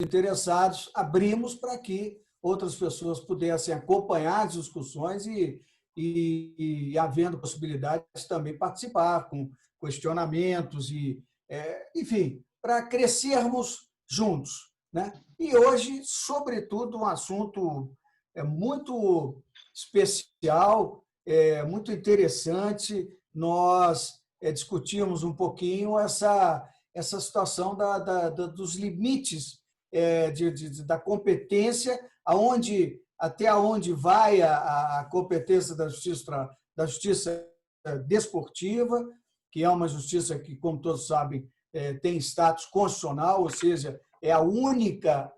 interessados, abrimos para que outras pessoas pudessem acompanhar as discussões e havendo possibilidades também participar com questionamentos enfim, para crescermos juntos, né? E hoje, sobretudo, um assunto muito especial, muito interessante. Nós discutimos um pouquinho essa situação dos limites da competência, até onde vai a competência da justiça desportiva, que é uma justiça que, como todos sabem, tem status constitucional, ou seja, é a única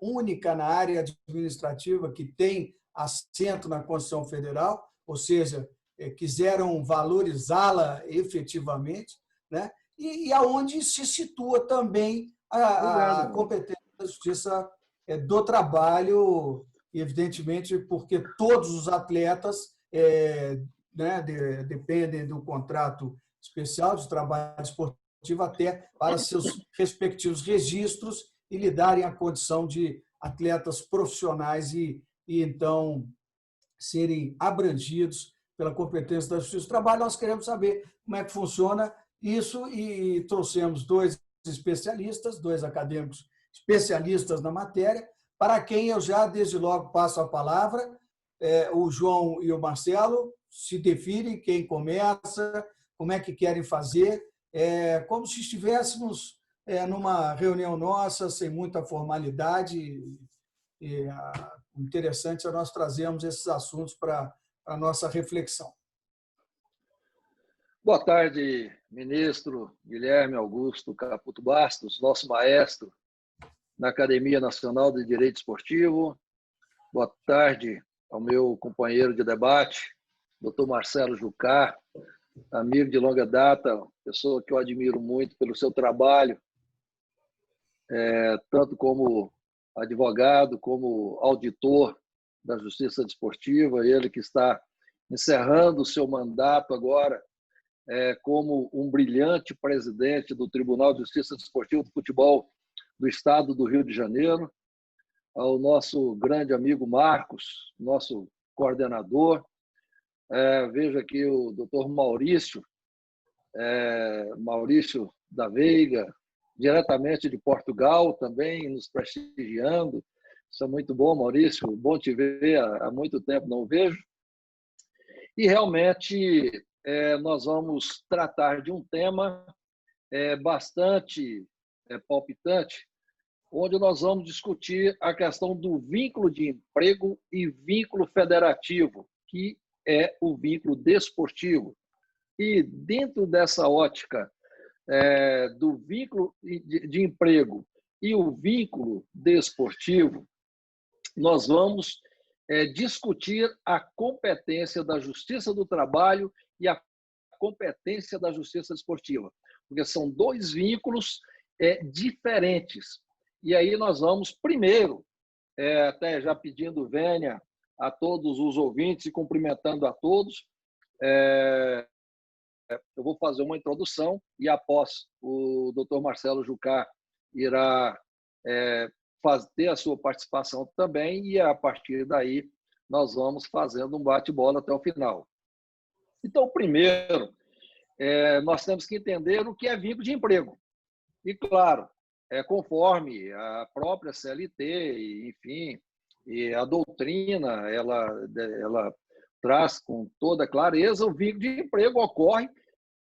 na área administrativa que tem assento na Constituição Federal, ou seja, quiseram valorizá-la efetivamente, né? E aonde se situa também a competência da justiça do trabalho, evidentemente, porque todos os atletas né, dependem do contrato especial de trabalho esportivo até para seus respectivos registros e lhe darem a condição de atletas profissionais então serem abrangidos pela competência da Justiça do Trabalho. Nós queremos saber como é que funciona isso e trouxemos dois especialistas, dois acadêmicos especialistas na matéria, para quem eu já, desde logo, passo a palavra. O João e o Marcelo se definem quem começa, como é que querem fazer, como se estivéssemos numa reunião nossa, sem muita formalidade. O interessante é nós trazermos esses assuntos para a nossa reflexão. Boa tarde, ministro Guilherme Augusto Caputo Bastos, nosso maestro na Academia Nacional de Direito Esportivo. Boa tarde ao meu companheiro de debate, doutor Marcelo Jucá, amigo de longa data, pessoa que eu admiro muito pelo seu trabalho, tanto como advogado, como auditor da Justiça Desportiva, ele que está encerrando o seu mandato agora como um brilhante presidente do Tribunal de Justiça Desportiva do Futebol do Estado do Rio de Janeiro, ao nosso grande amigo Marcos, nosso coordenador. Vejo aqui o doutor Maurício da Veiga, diretamente de Portugal, também nos prestigiando. Isso é muito bom, Maurício. Bom te ver, há muito tempo não vejo. E realmente nós vamos tratar de um tema bastante palpitante, onde nós vamos discutir a questão do vínculo de emprego e vínculo federativo, que é o vínculo desportivo. E dentro dessa ótica do vínculo de emprego e o vínculo desportivo, nós vamos discutir a competência da Justiça do Trabalho e a competência da Justiça Desportiva, porque são dois vínculos diferentes. E aí nós vamos, primeiro, até já pedindo vênia a todos os ouvintes e cumprimentando a todos, eu vou fazer uma introdução e após o doutor Marcelo Jucá irá ter a sua participação também e a partir daí nós vamos fazendo um bate-bola até o final. Então, primeiro, nós temos que entender o que é vínculo de emprego. E, claro, conforme a própria CLT, enfim, e a doutrina, ela traz com toda clareza, o vínculo de emprego ocorre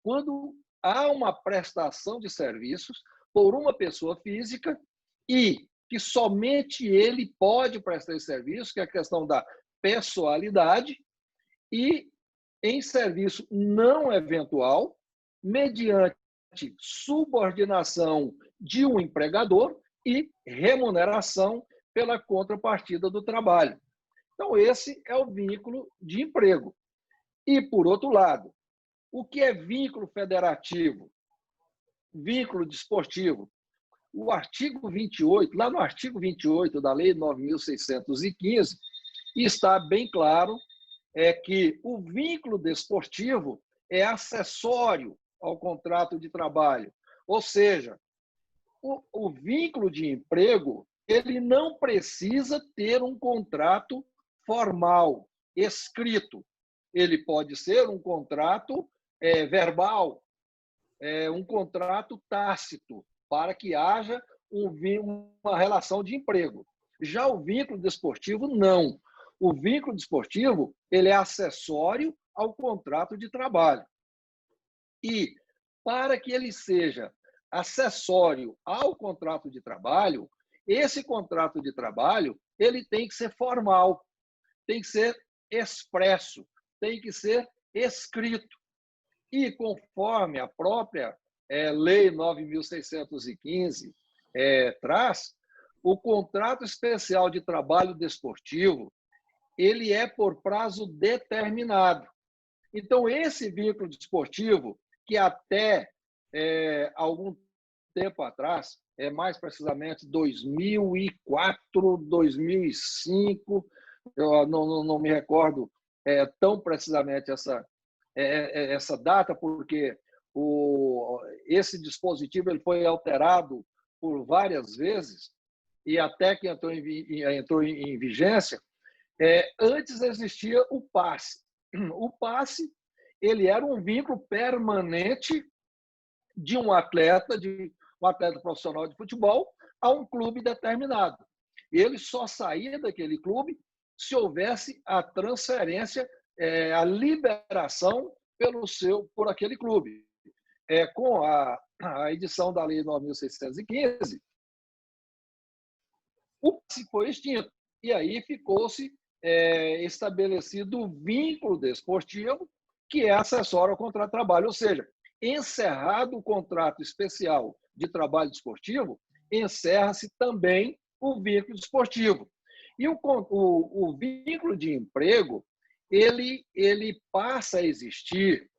quando há uma prestação de serviços por uma pessoa física e que somente ele pode prestar esse serviço, que é a questão da pessoalidade, e em serviço não eventual, mediante subordinação de um empregador e remuneração pela contrapartida do trabalho. Então, esse é o vínculo de emprego. E, por outro lado, o que é vínculo federativo? Vínculo desportivo. O artigo 28, lá no artigo 28 da Lei 9.615, está bem claro que o vínculo desportivo é acessório ao contrato de trabalho. Ou seja, o vínculo de emprego ele não precisa ter um contrato formal, escrito. Ele pode ser um contrato verbal, um contrato tácito, para que haja uma relação de emprego. Já o vínculo desportivo, não. O vínculo desportivo ele é acessório ao contrato de trabalho. E, para que ele seja acessório ao contrato de trabalho, esse contrato de trabalho ele tem que ser formal, tem que ser expresso, tem que ser escrito. E, conforme a própria Lei 9.615 traz, o contrato especial de trabalho desportivo ele é por prazo determinado. Então, esse vínculo desportivo, que até algum tempo atrás, mais precisamente 2004, 2005, eu não me recordo tão precisamente essa data, porque esse dispositivo ele foi alterado por várias vezes e até que entrou em vigência. Antes existia o passe. O passe ele era um vínculo permanente de um atleta profissional de futebol a um clube determinado. Ele só saía daquele clube se houvesse a transferência, a liberação por aquele clube. Com a edição da Lei 9.615, o passe foi extinto. E aí ficou-se estabelecido o vínculo desportivo, que é acessório ao contrato de trabalho. Ou seja, encerrado o contrato especial de trabalho desportivo, encerra-se também o vínculo desportivo. E o vínculo de emprego, ele passa a existir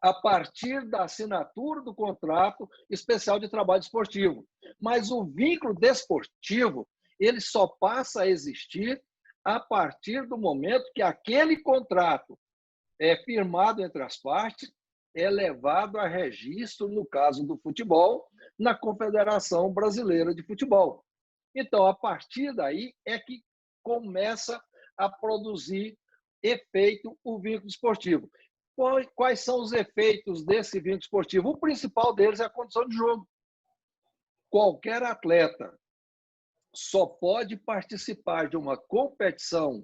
a partir da assinatura do contrato especial de trabalho desportivo. Mas o vínculo desportivo, ele só passa a existir a partir do momento que aquele contrato firmado entre as partes é levado a registro, no caso do futebol, na Confederação Brasileira de Futebol. Então, a partir daí é que começa a produzir efeito o vínculo esportivo. Quais são os efeitos desse vínculo esportivo? O principal deles é a condição de jogo. Qualquer atleta só pode participar de uma competição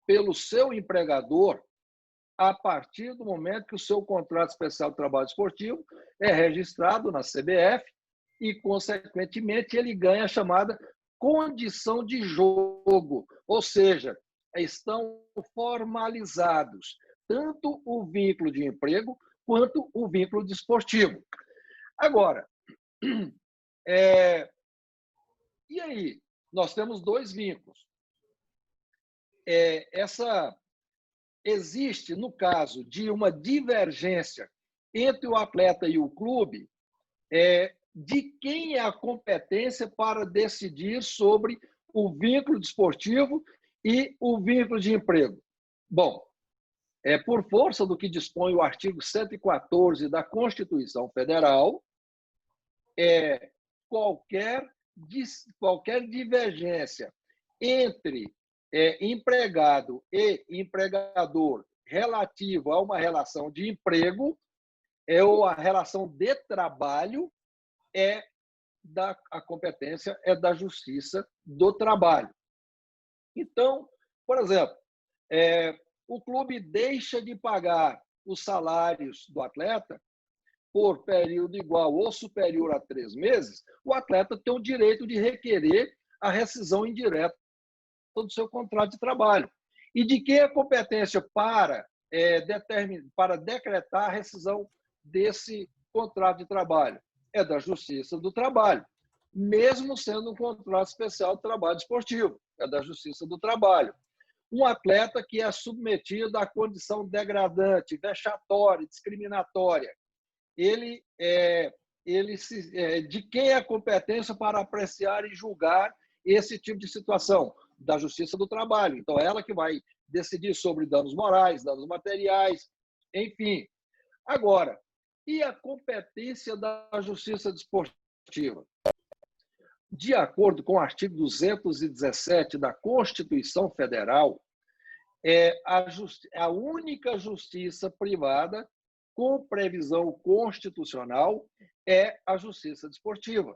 pelo seu empregador a partir do momento que o seu contrato especial de trabalho esportivo é registrado na CBF e, consequentemente, ele ganha a chamada condição de jogo, ou seja, estão formalizados tanto o vínculo de emprego quanto o vínculo desportivo. Agora, e aí? Nós temos dois vínculos. Existe, no caso de uma divergência entre o atleta e o clube, de quem é a competência para decidir sobre o vínculo desportivo e o vínculo de emprego. Bom, por força do que dispõe o artigo 114 da Constituição Federal, qualquer divergência entre empregado e empregador relativo a uma relação de emprego ou a relação de trabalho a competência é da Justiça do Trabalho. Então, por exemplo, o clube deixa de pagar os salários do atleta por período igual ou superior a 3 meses, o atleta tem o direito de requerer a rescisão indireta do seu contrato de trabalho. E de quem é a competência para decretar a rescisão desse contrato de trabalho? É da Justiça do Trabalho, mesmo sendo um contrato especial de trabalho esportivo, é da Justiça do Trabalho. Um atleta que é submetido à condição degradante, vexatória, discriminatória, de quem é a competência para apreciar e julgar esse tipo de situação? Da Justiça do Trabalho. Então, ela que vai decidir sobre danos morais, danos materiais, enfim. Agora, e a competência da Justiça Desportiva? de acordo com o artigo 217 da Constituição Federal, é a única justiça privada com previsão constitucional é a justiça desportiva.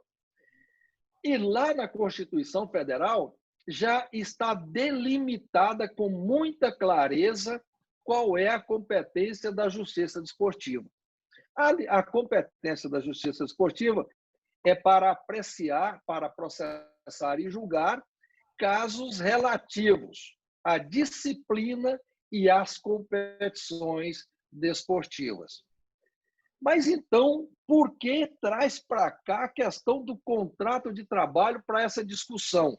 E lá na Constituição Federal já está delimitada com muita clareza qual é a competência da justiça desportiva. A competência da justiça desportiva é para apreciar, para processar e julgar casos relativos à disciplina e às competições desportivas. Mas então, por que traz para cá a questão do contrato de trabalho para essa discussão?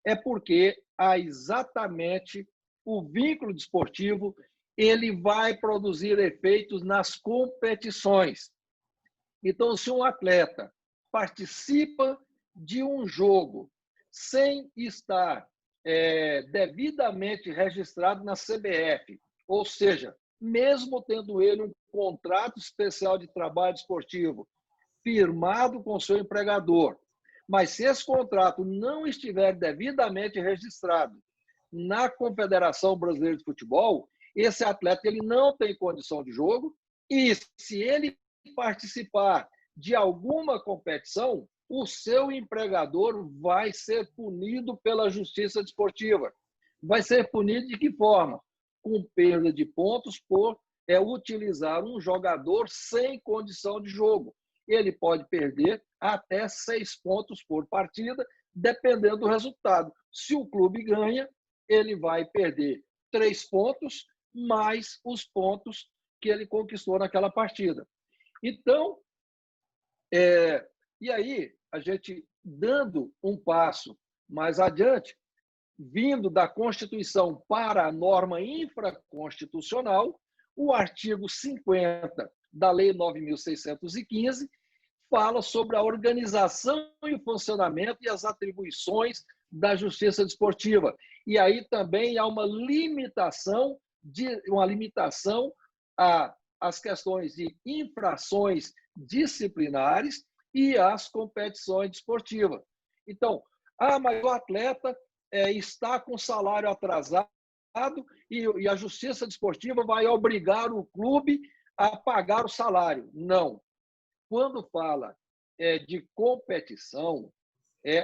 É porque há exatamente o vínculo desportivo, ele vai produzir efeitos nas competições. Então, se um atleta participa de um jogo sem estar devidamente registrado na CBF, ou seja, mesmo tendo ele um contrato especial de trabalho esportivo firmado com seu empregador, mas se esse contrato não estiver devidamente registrado na Confederação Brasileira de Futebol, esse atleta ele não tem condição de jogo e se ele participar de alguma competição, o seu empregador vai ser punido pela justiça desportiva. Vai ser punido de que forma? Com perda de pontos por utilizar um jogador sem condição de jogo. Ele pode perder até 6 pontos por partida, dependendo do resultado. Se o clube ganha, ele vai perder 3 pontos, mais os pontos que ele conquistou naquela partida. Então, e aí, a gente dando um passo mais adiante, vindo da Constituição para a norma infraconstitucional, o artigo 50 da Lei 9.615 fala sobre a organização e o funcionamento e as atribuições da Justiça Desportiva. E aí também há uma limitação às questões de infrações disciplinares e às competições desportivas. Então, mas o atleta está com salário atrasado e a Justiça Desportiva vai obrigar o clube a pagar o salário. Não. Quando fala de competição,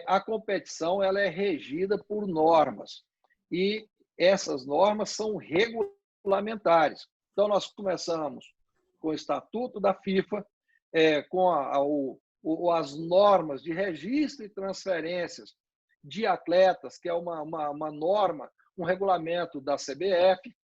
a competição ela é regida por normas e essas normas são regulamentares. Então, nós começamos com o Estatuto da FIFA, com as normas de registro e transferências de atletas, que é uma norma, um regulamento da CBF.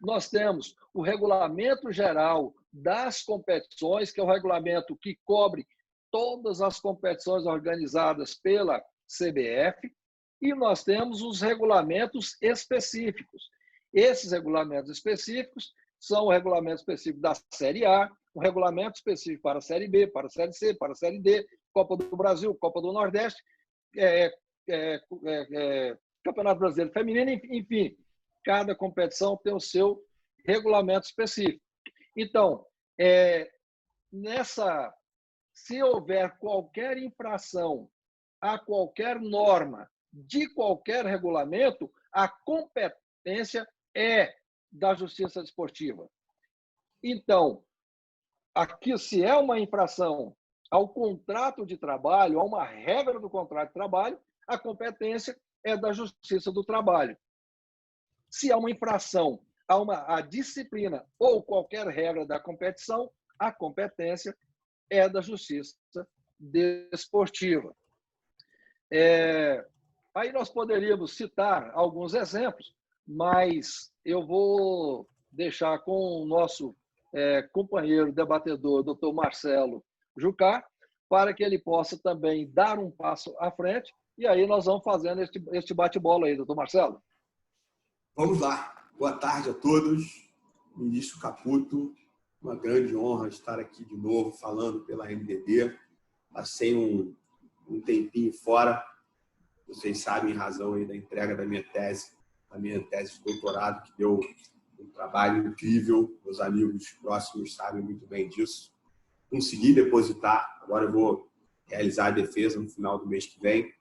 Nós temos o Regulamento Geral das Competições, que é o regulamento que cobre todas as competições organizadas pela CBF, e nós temos os regulamentos específicos. Esses regulamentos específicos são o regulamento específico da Série A, o regulamento específico para a Série B, para a Série C, para a Série D, Copa do Brasil, Copa do Nordeste, Campeonato Brasileiro Feminino, enfim, cada competição tem o seu regulamento específico. Então, se houver qualquer infração a qualquer norma de qualquer regulamento, a competência é da Justiça Desportiva. Então, aqui, se é uma infração ao contrato de trabalho, a uma regra do contrato de trabalho, a competência é da Justiça do Trabalho. Se há uma infração à disciplina ou qualquer regra da competição, a competência é da Justiça Desportiva. Aí nós poderíamos citar alguns exemplos, mas eu vou deixar com o nosso companheiro debatedor, doutor Marcelo Jucá, para que ele possa também dar um passo à frente, e aí nós vamos fazendo este bate-bola aí, doutor Marcelo. Vamos lá. Boa tarde a todos. Ministro Caputo, uma grande honra estar aqui de novo falando pela MDB. Passei um tempinho fora, vocês sabem, em razão aí da entrega da minha tese de doutorado, que deu um trabalho incrível. Meus amigos próximos sabem muito bem disso. Consegui depositar, agora eu vou realizar a defesa no final do mês que vem.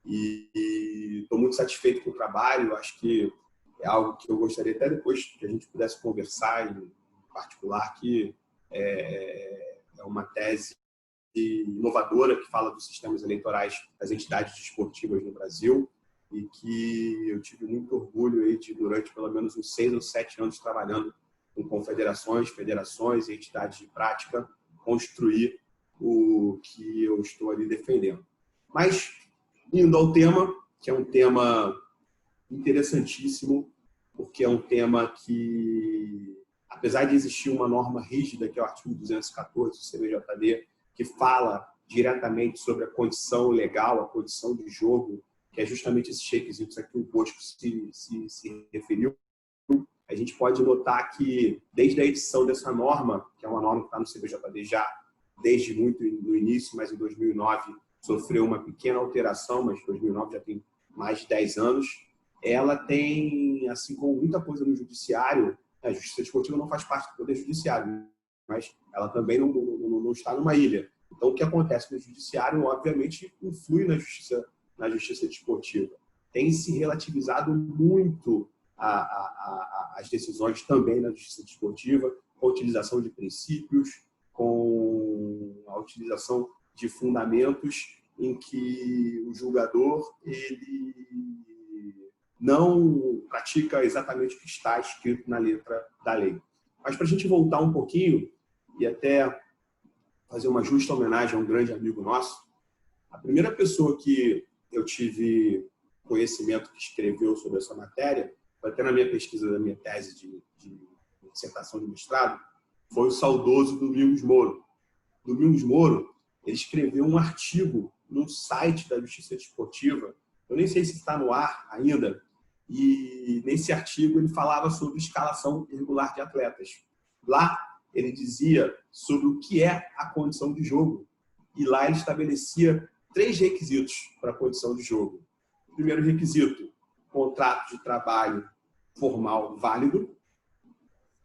E estou muito satisfeito com o trabalho. Acho que é algo que eu gostaria até depois que a gente pudesse conversar em particular, que é uma tese inovadora que fala dos sistemas eleitorais das entidades desportivas no Brasil e que eu tive muito orgulho aí de, durante pelo menos uns 6 ou 7 anos trabalhando com confederações, federações e entidades de prática, construir o que eu estou ali defendendo. Mas, indo ao tema, que é um tema interessantíssimo, porque é um tema que, apesar de existir uma norma rígida, que é o artigo 214 do CBJD, que fala diretamente sobre a condição legal, a condição de jogo, que é justamente esses requisitos a que o Bosco se referiu, a gente pode notar que, desde a edição dessa norma, que é uma norma que está no CBJD já desde muito no início, mas em 2009 sofreu uma pequena alteração, mas 2009 já tem mais de 10 anos, ela tem, assim como muita coisa no judiciário, a justiça desportiva não faz parte do poder judiciário, mas ela também não está numa ilha. Então, o que acontece no judiciário, obviamente, influi na justiça desportiva. Tem se relativizado muito as decisões também na justiça desportiva, com a utilização de princípios, com a utilização de fundamentos em que o julgador ele não pratica exatamente o que está escrito na letra da lei. Mas, para a gente voltar um pouquinho e até fazer uma justa homenagem a um grande amigo nosso, a primeira pessoa que eu tive conhecimento que escreveu sobre essa matéria, foi até na minha pesquisa da minha tese de dissertação de mestrado, foi o saudoso Domingos Moro. Domingos Moro, ele escreveu um artigo no site da Justiça Desportiva, eu nem sei se está no ar ainda, e nesse artigo ele falava sobre escalação irregular de atletas. Lá ele dizia sobre o que é a condição de jogo, e lá ele estabelecia 3 requisitos para a condição de jogo. O primeiro requisito, contrato de trabalho formal válido,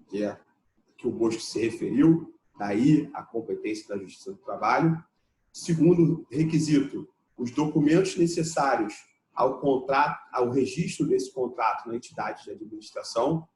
que é que o Bosco se referiu, daí a competência da Justiça do Trabalho. Segundo requisito, os documentos necessários ao contrato, ao registro desse contrato na entidade de administração,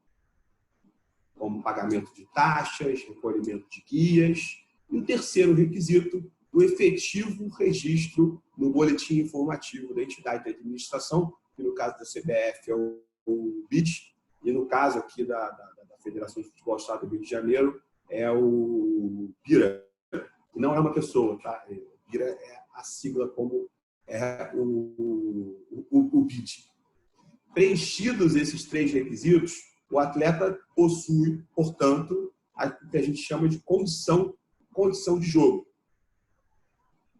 como pagamento de taxas, recolhimento de guias. E o terceiro requisito, o efetivo registro no boletim informativo da entidade de administração, que no caso da CBF é o BID, e no caso aqui da Federação de Futebol do Estado do Rio de Janeiro é o BIRA, que não é uma pessoa, tá? BIRA é a sigla como é o BID. Preenchidos esses 3 requisitos, o atleta possui, portanto, o que a gente chama de condição de jogo.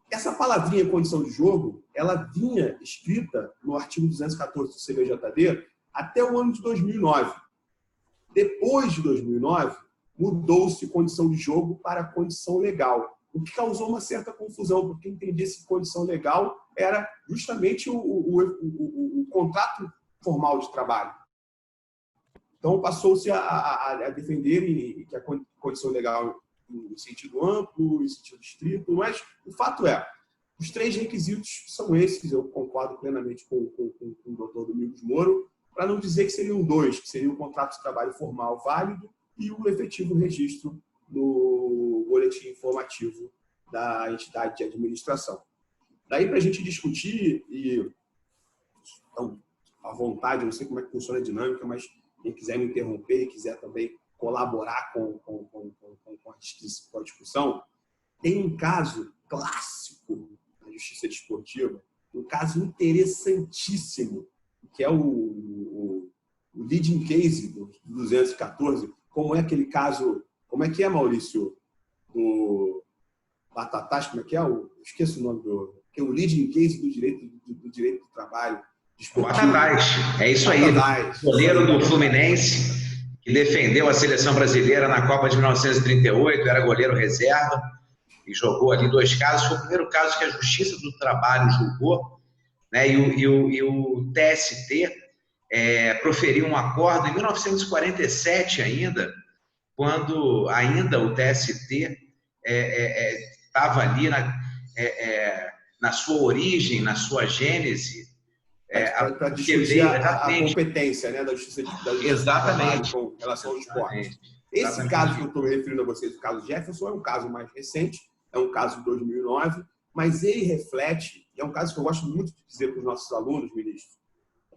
Essa palavrinha condição de jogo, ela vinha escrita no artigo 214 do CBJD até o ano de 2009. Depois de 2009, mudou-se condição de jogo para condição legal, o que causou uma certa confusão, porque entendia que condição legal era justamente o contrato formal de trabalho. Então, passou-se a defender que a condição legal em sentido amplo, em sentido estrito, mas o fato é, os 3 requisitos são esses, eu concordo plenamente com o doutor Domingos Moro, para não dizer que seriam 2, que seria o contrato de trabalho formal válido e o efetivo registro no boletim informativo da entidade de administração. Daí, para a gente discutir, e então, à vontade, eu não sei como é que funciona a dinâmica, mas quem quiser me interromper e quiser também colaborar com a discussão, tem um caso clássico da justiça desportiva, um caso interessantíssimo, que é o leading case do 214. Como é aquele caso, como é que é, Maurício, do Batatas, como é que é? Esqueço o nome que é o leading case do direito do trabalho desportivo. Batatas, é isso aí. Batatas. Goleiro do Fluminense, que defendeu a seleção brasileira na Copa de 1938, era goleiro reserva e jogou ali 2 casos. Foi o primeiro caso que a Justiça do Trabalho julgou, né? E o TST proferiu um acordo em 1947 ainda, quando ainda o TST estava ali na sua origem, na sua gênese, para discutir a competência, né, da justiça exatamente, com relação ao esporte. Esse caso que eu estou me referindo a vocês, o caso Jefferson, é um caso mais recente, é um caso de 2009, mas ele reflete, e é um caso que eu gosto muito de dizer para os nossos alunos, ministro,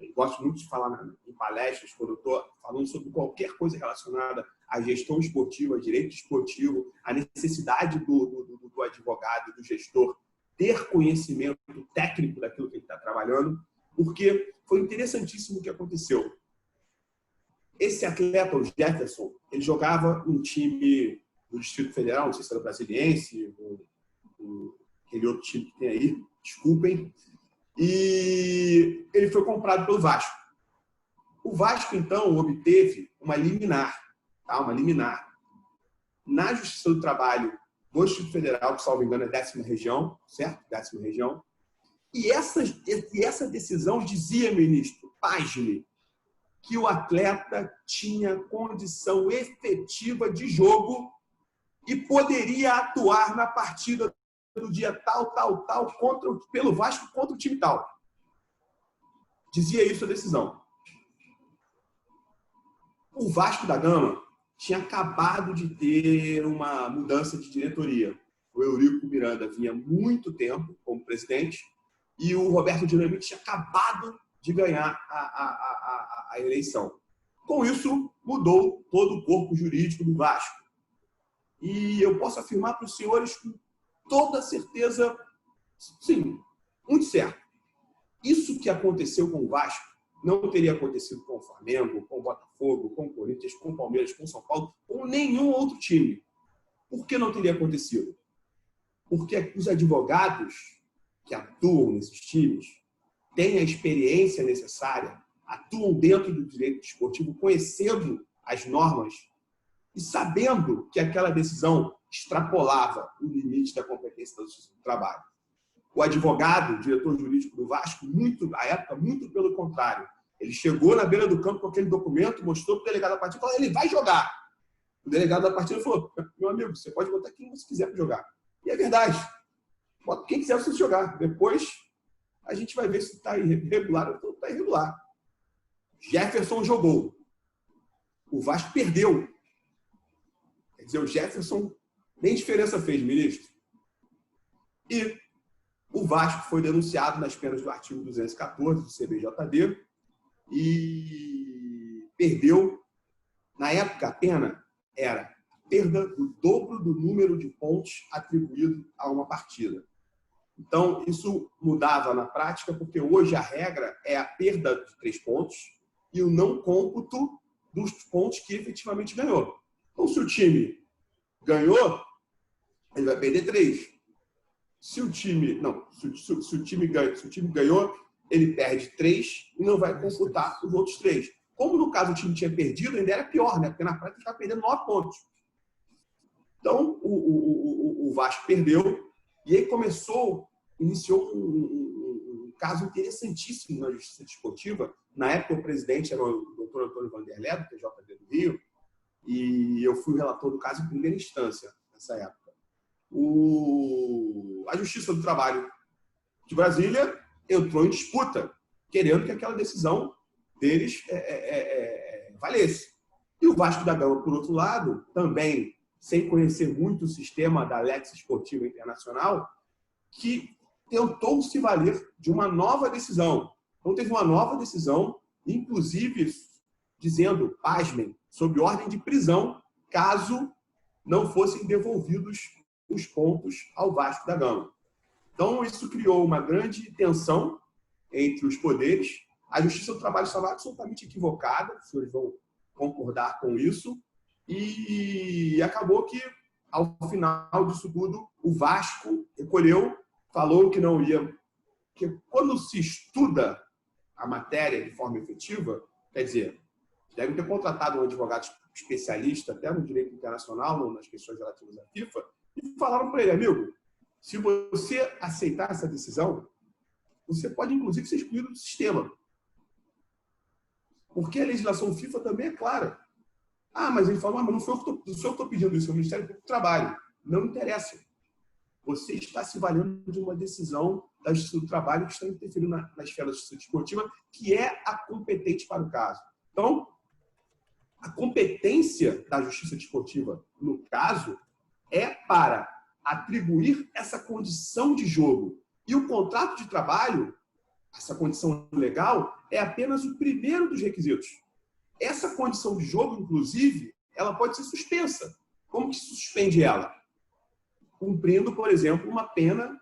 eu gosto muito de falar em palestras, quando eu estou falando sobre qualquer coisa relacionada à gestão esportiva, ao direito esportivo, a necessidade do advogado, do gestor, ter conhecimento técnico daquilo que ele está trabalhando, porque foi interessantíssimo o que aconteceu. Esse atleta, o Jefferson, ele jogava num time do Distrito Federal, não sei se era Brasiliense, ou aquele outro time que tem aí, desculpem, e ele foi comprado pelo Vasco. O Vasco, então, obteve uma liminar, tá? Uma liminar, na Justiça do Trabalho do Distrito Federal, que, salvo engano, é 10ª região, certo? 10ª região. E essa decisão dizia, ministro, pasme, que o atleta tinha condição efetiva de jogo e poderia atuar na partida do dia tal, pelo Vasco contra o time tal. Dizia isso a decisão. O Vasco da Gama tinha acabado de ter uma mudança de diretoria. O Eurico Miranda vinha há muito tempo como presidente e o Roberto Dinamite tinha acabado de ganhar a eleição. Com isso, mudou todo o corpo jurídico do Vasco. E eu posso afirmar para os senhores com toda certeza, sim, muito certo. Isso que aconteceu com o Vasco não teria acontecido com o Flamengo, com o Botafogo, com o Corinthians, com o Palmeiras, com o São Paulo, com nenhum outro time. Por que não teria acontecido? Porque os advogados que atuam nesses times têm a experiência necessária, atuam dentro do direito esportivo, conhecendo as normas e sabendo que aquela decisão extrapolava o limite da competência da Justiça do Trabalho. O advogado, o diretor jurídico do Vasco, à época, muito pelo contrário. Ele chegou na beira do campo com aquele documento, mostrou para o delegado da partida e falou: ele vai jogar. O delegado da partida falou: meu amigo, você pode botar quem você quiser para jogar. E é verdade. Bota quem quiser para você jogar. Depois, a gente vai ver se está irregular ou não está irregular. Jefferson jogou. O Vasco perdeu. Quer dizer, o Jefferson nem diferença fez, ministro. E o Vasco foi denunciado nas penas do artigo 214 do CBJD e perdeu. Na época, a pena era a perda do dobro do número de pontos atribuído a uma partida. Então, isso mudava na prática, porque hoje a regra é a perda de 3 pontos e o não cômputo dos pontos que efetivamente ganhou. Então, se o time ganhou, ele vai perder 3. Se o time ganhou, ele perde 3 e não vai computar os outros 3. Como no caso o time tinha perdido, ainda era pior, né? Porque na prática ele estava perdendo 9 pontos. Então, o Vasco perdeu e aí iniciou um caso interessantíssimo na Justiça Desportiva. Na época, o presidente era o doutor Antônio Vanderlei, do TJD do Rio, e eu fui o relator do caso em primeira instância, nessa época. A Justiça do Trabalho de Brasília entrou em disputa, querendo que aquela decisão deles valesse. E o Vasco da Gama, por outro lado, também, sem conhecer muito o sistema da Lex Esportiva Internacional, que tentou se valer de uma nova decisão. Então, teve uma nova decisão, inclusive dizendo, pasmem, sob ordem de prisão, caso não fossem devolvidos os pontos ao Vasco da Gama. Então, isso criou uma grande tensão entre os poderes. A Justiça do Trabalho estava absolutamente equivocada, os senhores vão concordar com isso, e acabou que, ao final disso tudo, o Vasco recolheu, falou que não ia... Porque quando se estuda a matéria de forma efetiva, quer dizer, devem ter contratado um advogado especialista, até no direito internacional, nas questões relativas à FIFA, e falaram para ele: amigo, se você aceitar essa decisão, você pode, inclusive, ser excluído do sistema. Porque a legislação FIFA também é clara. Ah, mas ele falou: mas não sou eu que estou pedindo isso, é o Ministério Público do Trabalho. Não interessa. você está se valendo de uma decisão da Justiça do Trabalho que está interferindo na esfera da Justiça Desportiva, que é a competente para o caso. Então, a competência da Justiça Desportiva, no caso, é para atribuir essa condição de jogo. E o contrato de trabalho, essa condição legal, é apenas o primeiro dos requisitos. Essa condição de jogo, inclusive, ela pode ser suspensa. Como que se suspende ela? Cumprindo, por exemplo, uma pena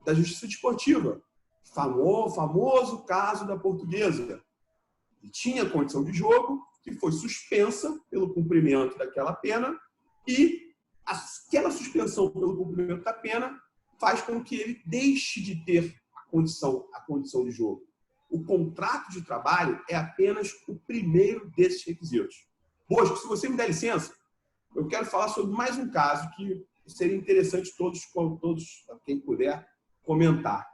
da Justiça Desportiva. Famoso caso da Portuguesa. E tinha condição de jogo que foi suspensa pelo cumprimento daquela pena e aquela suspensão pelo cumprimento da pena faz com que ele deixe de ter a condição de jogo. O contrato de trabalho é apenas o primeiro desses requisitos. Bosco, se você me der licença, eu quero falar sobre mais um caso que seria interessante todos quem puder, comentar.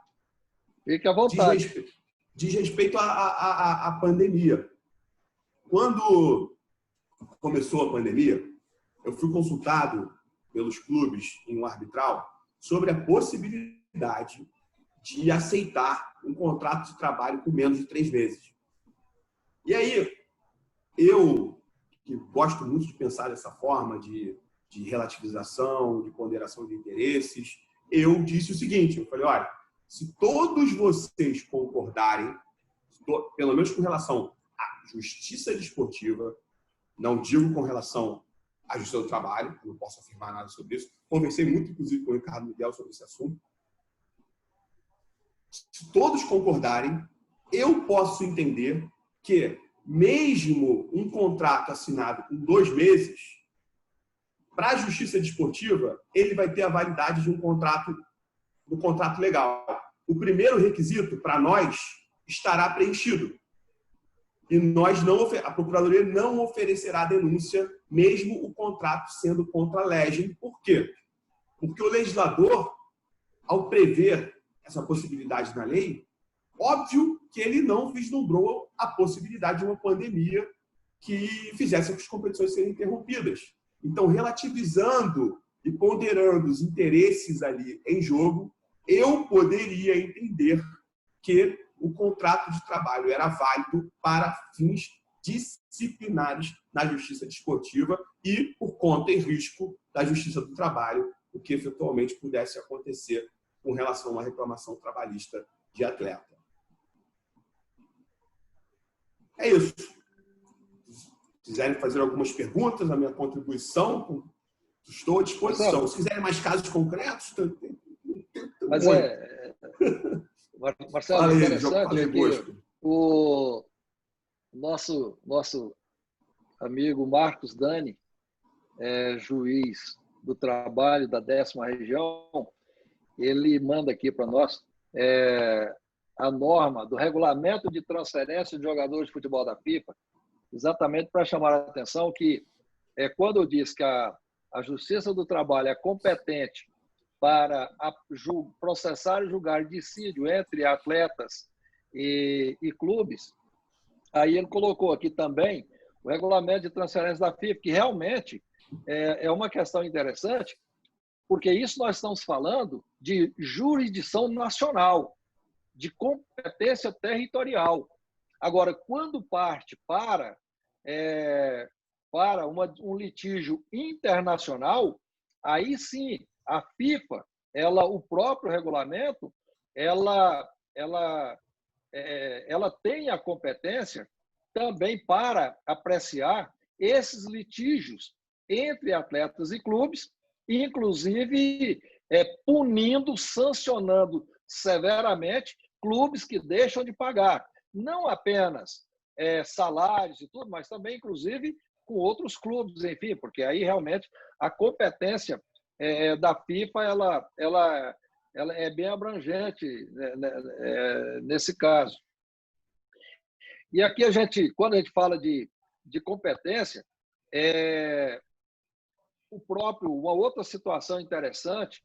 Fique à vontade. Diz respeito à pandemia. Quando começou a pandemia, eu fui consultado pelos clubes em um arbitral sobre a possibilidade de aceitar um contrato de trabalho por menos de 3 meses. E aí, eu, que gosto muito de pensar dessa forma de relativização, de ponderação de interesses, eu disse o seguinte, eu falei, olha, se todos vocês concordarem, pelo menos com relação à justiça desportiva, não digo com relação à justiça do trabalho, não posso afirmar nada sobre isso, conversei muito, inclusive, com o Ricardo Miguel sobre esse assunto. Se todos concordarem, eu posso entender que, mesmo um contrato assinado com 2 meses, para a justiça desportiva, ele vai ter a validade de um contrato legal. O primeiro requisito, para nós, estará preenchido. E a Procuradoria não oferecerá denúncia, mesmo o contrato sendo contra a legem. Por quê? Porque o legislador, ao prever essa possibilidade na lei, óbvio que ele não vislumbrou a possibilidade de uma pandemia que fizesse as competições serem interrompidas. Então, relativizando e ponderando os interesses ali em jogo, eu poderia entender que o contrato de trabalho era válido para fins disciplinares na justiça desportiva e por conta e risco da justiça do trabalho, o que eventualmente pudesse acontecer com relação a uma reclamação trabalhista de atleta. É isso. Se quiserem fazer algumas perguntas, a minha contribuição, estou à disposição. Se quiserem mais casos concretos, mas Marcelo, interessante que o nosso amigo Marcos Dani, juiz do trabalho da 10ª região, ele manda aqui para nós a norma do regulamento de transferência de jogadores de futebol da FIFA, exatamente para chamar a atenção que quando eu disse que a Justiça do Trabalho é competente para processar e julgar dissídio entre atletas e clubes, aí ele colocou aqui também o regulamento de transferência da FIFA, que realmente é uma questão interessante, porque isso nós estamos falando de jurisdição nacional, de competência territorial. Agora, quando parte para um litígio internacional, aí sim, a FIFA, o próprio regulamento, ela tem a competência também para apreciar esses litígios entre atletas e clubes, inclusive punindo, sancionando severamente clubes que deixam de pagar. Não apenas salários e tudo, mas também, inclusive, com outros clubes, enfim, porque aí realmente a competência da FIFA ela é bem abrangente, né, nesse caso. E aqui quando a gente fala de competência, uma outra situação interessante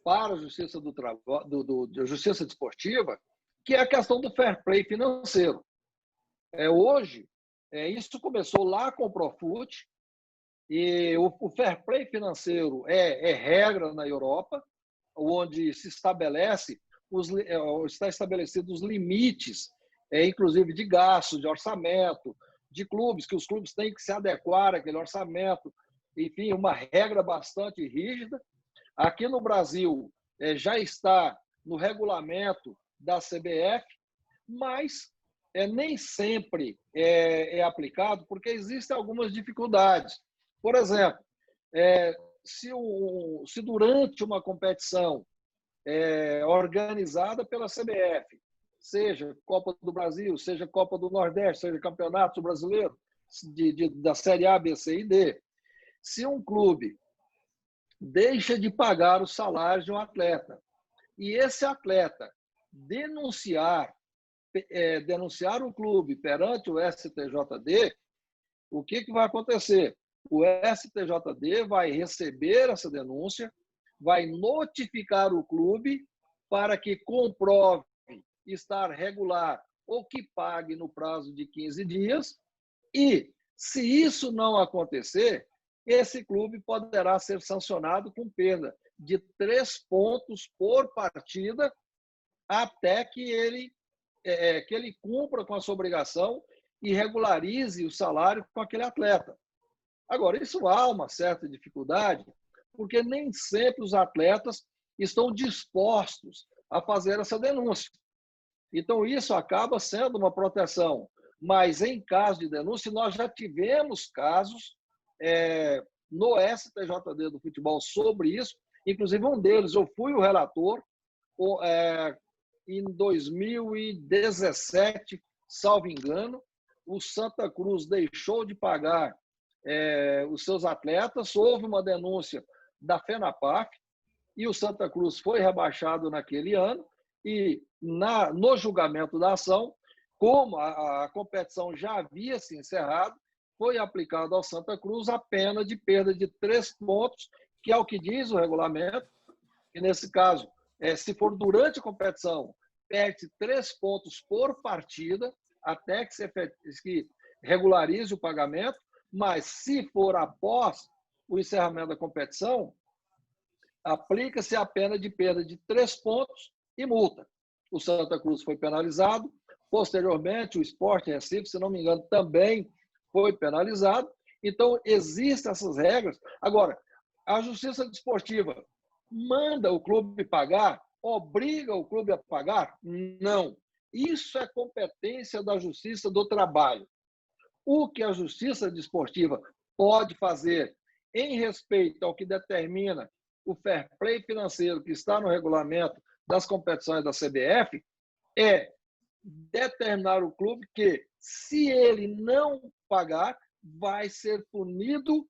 para a justiça da justiça desportiva, que é a questão do fair play financeiro. Hoje, isso começou lá com o Profut, e o fair play financeiro é regra na Europa, onde se está estabelecido os limites, inclusive de gasto, de orçamento, de clubes, que os clubes têm que se adequar àquele orçamento, enfim, uma regra bastante rígida. Aqui no Brasil, já está no regulamento da CBF, mas nem sempre é aplicado, porque existem algumas dificuldades. Por exemplo, se durante uma competição organizada pela CBF, seja Copa do Brasil, seja Copa do Nordeste, seja Campeonato Brasileiro, da Série A, B, C e D, se um clube deixa de pagar os salários de um atleta e esse atleta denunciar o clube perante o STJD, o que vai acontecer? O STJD vai receber essa denúncia, vai notificar o clube para que comprove estar regular ou que pague no prazo de 15 dias. E, se isso não acontecer, esse clube poderá ser sancionado com perda de 3 pontos por partida até que ele cumpra com a sua obrigação e regularize o salário com aquele atleta. Agora, isso há uma certa dificuldade, porque nem sempre os atletas estão dispostos a fazer essa denúncia. Então, isso acaba sendo uma proteção. Mas, em caso de denúncia, nós já tivemos casos no STJD do futebol sobre isso. Inclusive, um deles, eu fui o relator em 2017, salvo engano, o Santa Cruz deixou de pagar os seus atletas, houve uma denúncia da FENAPAF e o Santa Cruz foi rebaixado naquele ano e no julgamento da ação, como a competição já havia se encerrado, foi aplicado ao Santa Cruz a pena de perda de 3 pontos, que é o que diz o regulamento, e nesse caso, se for durante a competição, perde 3 pontos por partida, até que se regularize o pagamento, mas se for após o encerramento da competição, aplica-se a pena de perda de 3 pontos e multa. O Santa Cruz foi penalizado, posteriormente o Sport Recife, se não me engano, também foi penalizado. Então, existem essas regras. Agora, a Justiça Desportiva manda o clube pagar? Obriga o clube a pagar? Não. Isso é competência da Justiça do Trabalho. O que a Justiça Desportiva pode fazer em respeito ao que determina o fair play financeiro que está no regulamento das competições da CBF é determinar o clube que, se ele não pagar, vai ser punido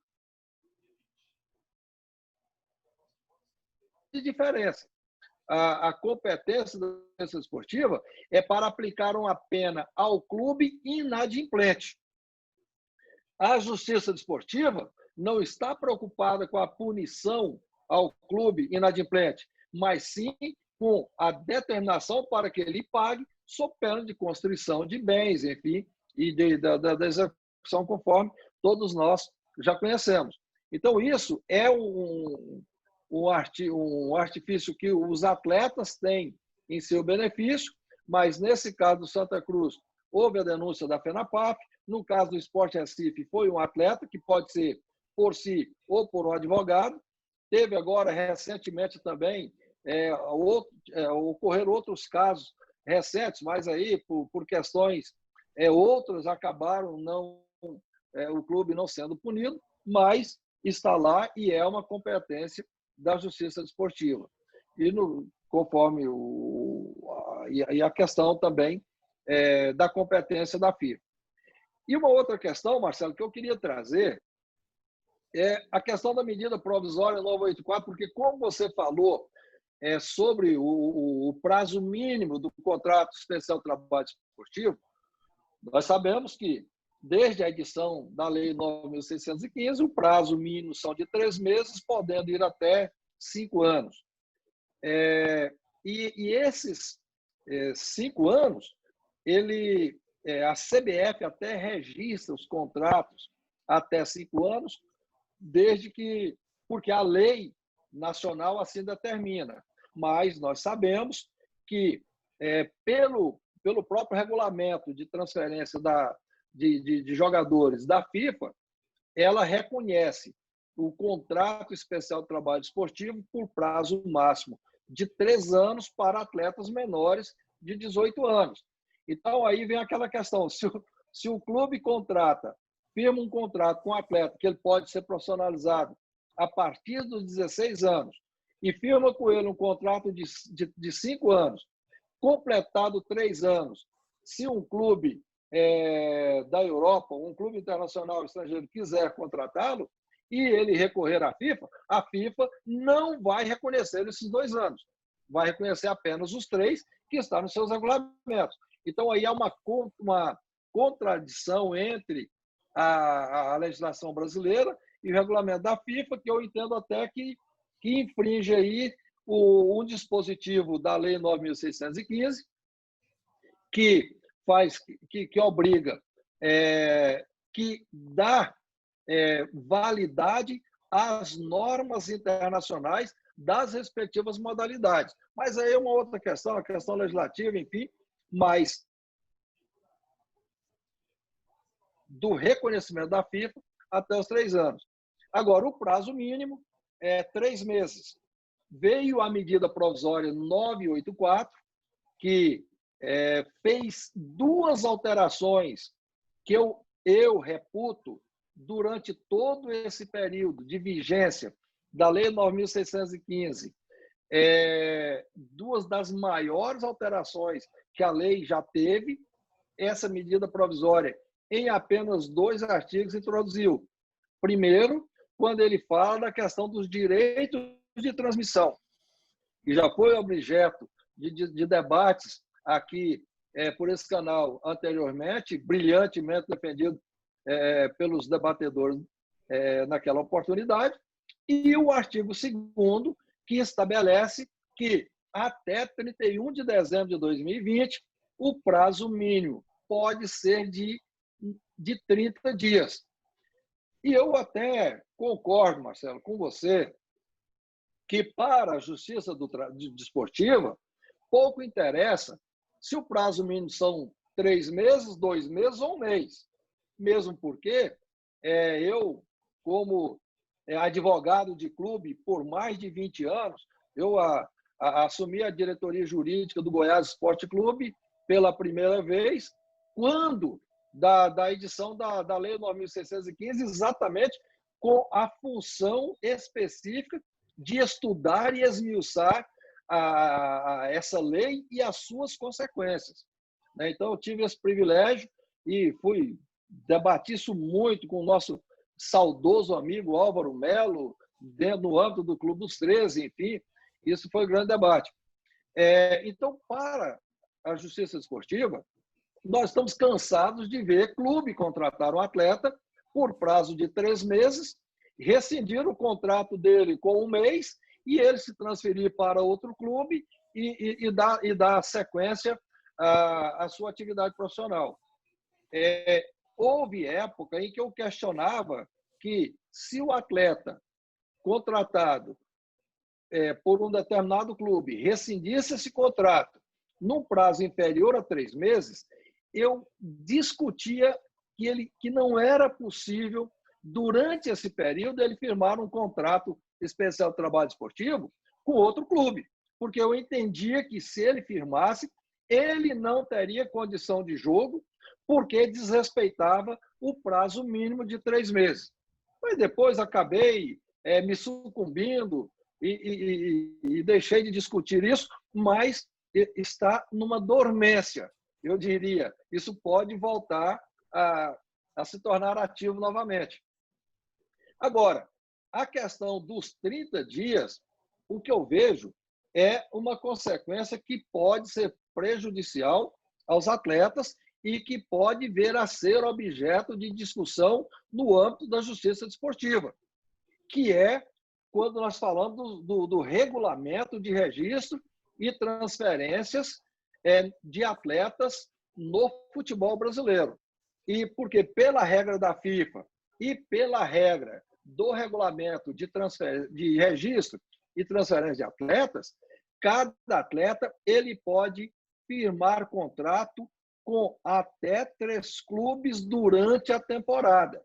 de diferença. A competência da Justiça Desportiva é para aplicar uma pena ao clube inadimplente. A Justiça Desportiva não está preocupada com a punição ao clube inadimplente, mas sim com a determinação para que ele pague sob pena de constrição de bens, enfim, e da execução conforme todos nós já conhecemos. Então, isso é um artifício que os atletas têm em seu benefício, mas nesse caso do Santa Cruz, houve a denúncia da FENAPAF, no caso do Sport Recife, foi um atleta, que pode ser por si ou por um advogado. Teve agora, recentemente também, ocorreram outros casos recentes, mas aí, por questões outras, acabaram o clube não sendo punido, mas está lá e é uma competência da Justiça Desportiva. E conforme a questão também da competência da FIFA. E uma outra questão, Marcelo, que eu queria trazer é a questão da medida provisória 984, porque, como você falou sobre o prazo mínimo do contrato especial de trabalho esportivo, nós sabemos que, desde a edição da Lei 9.615, o prazo mínimo são de 3 meses, podendo ir até 5 anos. E esses 5 anos, a CBF até registra os contratos até 5 anos, porque a lei nacional assim determina. mas nós sabemos que, pelo próprio regulamento de transferência de jogadores da FIFA, ela reconhece o contrato especial de trabalho esportivo por prazo máximo de 3 anos para atletas menores de 18 anos. Então, aí vem aquela questão, se o clube firma um contrato com o atleta, que ele pode ser profissionalizado a partir dos 16 anos, e firma com ele um contrato de 5 anos, completado 3 anos, se um clube da Europa, um clube internacional estrangeiro quiser contratá-lo, e ele recorrer à FIFA, a FIFA não vai reconhecer esses 2 anos. Vai reconhecer apenas os 3 que estão nos seus regulamentos. Então, aí há uma contradição entre a legislação brasileira e o regulamento da FIFA, que eu entendo até que infringe aí um dispositivo da Lei 9.615, que obriga, que dá validade às normas internacionais das respectivas modalidades. Mas aí é uma outra questão, a questão legislativa, enfim, mas do reconhecimento da FIFA até os 3 anos. Agora, o prazo mínimo é 3 meses. Veio a medida provisória 984, que fez 2 alterações que eu reputo durante todo esse período de vigência da Lei 9.615, 2 das maiores alterações que a lei já teve. Essa medida provisória, em apenas 2 artigos, introduziu. Primeiro, quando ele fala da questão dos direitos de transmissão, que já foi objeto de debates aqui por esse canal anteriormente, brilhantemente defendido pelos debatedores naquela oportunidade, e o artigo 2º, que estabelece que até 31 de dezembro de 2020, o prazo mínimo pode ser de 30 dias. E eu até concordo, Marcelo, com você, que para a Justiça Desportiva, pouco interessa se o prazo mínimo são 3 meses, 2 meses ou 1 mês. Mesmo porque eu, como advogado de clube por mais de 20 anos, eu assumi a diretoria jurídica do Goiás Esporte Clube pela primeira vez, quando da edição da Lei 9.615, exatamente com a função específica de estudar e esmiuçar essa lei e as suas consequências. Então, eu tive esse privilégio e debati isso muito com o nosso saudoso amigo Álvaro Melo, no âmbito do Clube dos 13, enfim, isso foi um grande debate. Então, para a Justiça Desportiva, nós estamos cansados de ver clube contratar um atleta por prazo de 3 meses, rescindir o contrato dele com 1 mês e ele se transferir para outro clube e dar sequência à sua atividade profissional. Houve época em que eu questionava que, se o atleta contratado por um determinado clube rescindisse esse contrato num prazo inferior a 3 meses, eu discutia que não era possível, durante esse período, ele firmar um contrato especial de trabalho esportivo com outro clube, porque eu entendia que, se ele firmasse, ele não teria condição de jogo, porque desrespeitava o prazo mínimo de 3 meses. Mas depois acabei me sucumbindo e deixei de discutir isso, mas está numa dormência, eu diria. Isso pode voltar a se tornar ativo novamente. Agora, a questão dos 30 dias, o que eu vejo é uma consequência que pode ser prejudicial aos atletas e que pode vir a ser objeto de discussão no âmbito da Justiça Desportiva, que é quando nós falamos do regulamento de registro e transferências de atletas no futebol brasileiro. E porque, pela regra da FIFA e pela regra do regulamento de registro e transferência de atletas, cada atleta ele pode firmar contrato com até 3 clubes durante a temporada.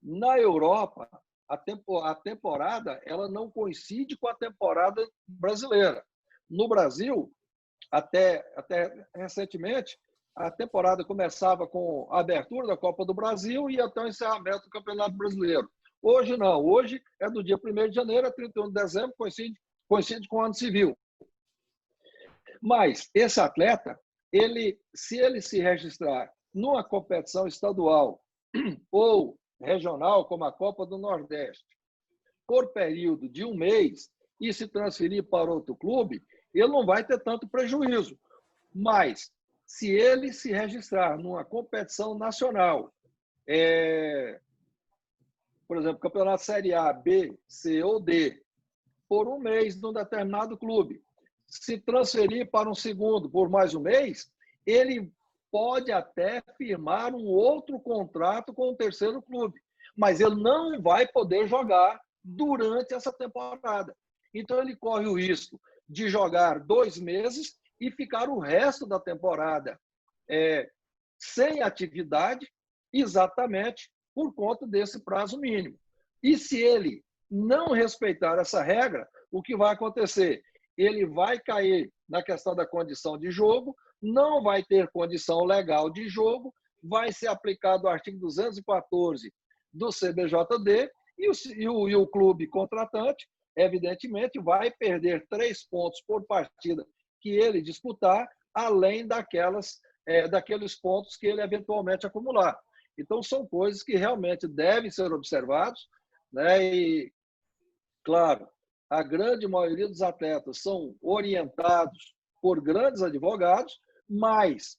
Na Europa, a temporada ela não coincide com a temporada brasileira. No Brasil, até recentemente, a temporada começava com a abertura da Copa do Brasil e até o encerramento do Campeonato Brasileiro. Hoje não, hoje é do dia 1º de janeiro a 31 de dezembro, coincide com o ano civil. Mas esse atleta, se ele se registrar numa competição estadual ou regional, como a Copa do Nordeste, por período de 1 mês e se transferir para outro clube, ele não vai ter tanto prejuízo. Mas, se ele se registrar numa competição nacional, por exemplo, campeonato Série A, B, C ou D, por 1 mês num determinado clube, se transferir para um segundo por mais 1 mês, ele pode até firmar um outro contrato com o terceiro clube, mas ele não vai poder jogar durante essa temporada. Então, ele corre o risco de jogar 2 meses e ficar o resto da temporada sem atividade, exatamente por conta desse prazo mínimo. E se ele não respeitar essa regra, o que vai acontecer? Ele vai cair na questão da condição de jogo, não vai ter condição legal de jogo, vai ser aplicado o artigo 214 do CBJD e o clube contratante, evidentemente, vai perder 3 pontos por partida que ele disputar, além daqueles pontos que ele eventualmente acumular. Então, são coisas que realmente devem ser observadas, né? E, claro, a grande maioria dos atletas são orientados por grandes advogados, mas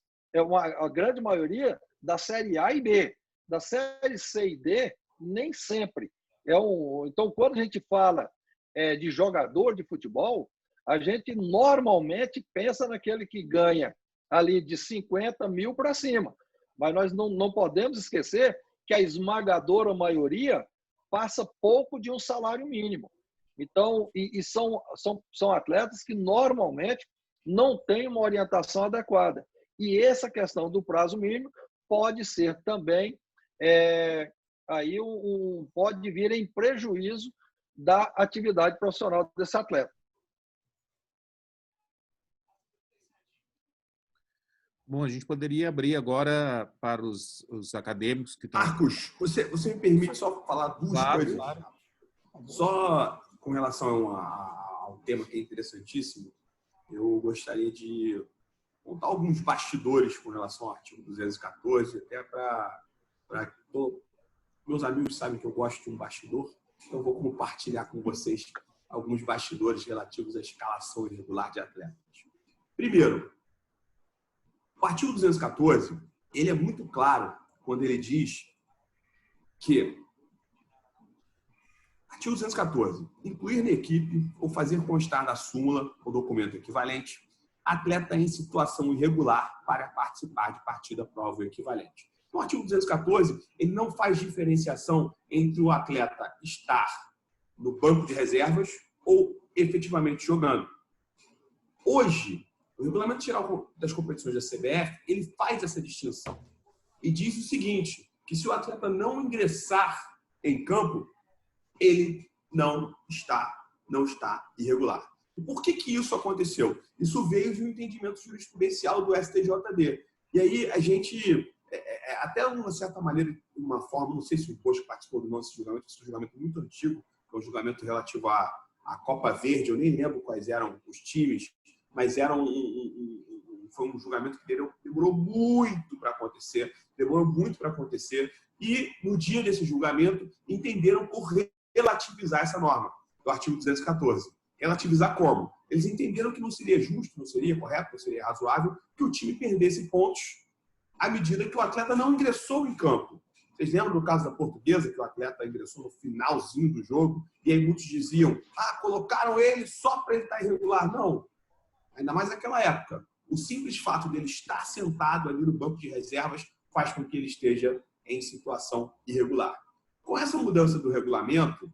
a grande maioria da Série A e B. Da Série C e D, nem sempre. Então, quando a gente fala de jogador de futebol, a gente normalmente pensa naquele que ganha ali de 50 mil para cima. Mas nós não podemos esquecer que a esmagadora maioria passa pouco de um salário mínimo. Então, são atletas que normalmente não têm uma orientação adequada. E essa questão do prazo mínimo pode ser também, pode vir em prejuízo da atividade profissional desse atleta. Bom, a gente poderia abrir agora para os acadêmicos que estão... Marcos, você me permite só falar 2 coisas? Claro. Só com relação ao tema que é interessantíssimo, eu gostaria de contar alguns bastidores com relação ao artigo 214, até para meus amigos sabem que eu gosto de um bastidor, então eu vou compartilhar com vocês alguns bastidores relativos à escalação irregular de atletas. Primeiro, o artigo 214, ele é muito claro quando ele diz que artigo 214, incluir na equipe ou fazer constar na súmula ou documento equivalente atleta em situação irregular para participar de partida, prova ou equivalente. No artigo 214, ele não faz diferenciação entre o atleta estar no banco de reservas ou efetivamente jogando. Hoje, o Regulamento Geral das Competições da CBF, ele faz essa distinção e diz o seguinte, que se o atleta não ingressar em campo, ele não está irregular. E por que isso aconteceu? Isso veio de um entendimento jurisprudencial do STJD. E aí a gente, até de uma certa maneira, de uma forma, não sei se o Bosco participou do nosso julgamento, esse é um julgamento muito antigo, que é um julgamento relativo à Copa Verde, eu nem lembro quais eram os times, mas foi um julgamento que demorou muito para acontecer, e no dia desse julgamento entenderam por relativizar essa norma do artigo 214. Relativizar como? Eles entenderam que não seria justo, não seria correto, não seria razoável que o time perdesse pontos à medida que o atleta não ingressou em campo. Vocês lembram do caso da Portuguesa, que o atleta ingressou no finalzinho do jogo, e aí muitos diziam, colocaram ele só para ele estar irregular. Não. Ainda mais naquela época. O simples fato dele estar sentado ali no banco de reservas faz com que ele esteja em situação irregular. Com essa mudança do regulamento,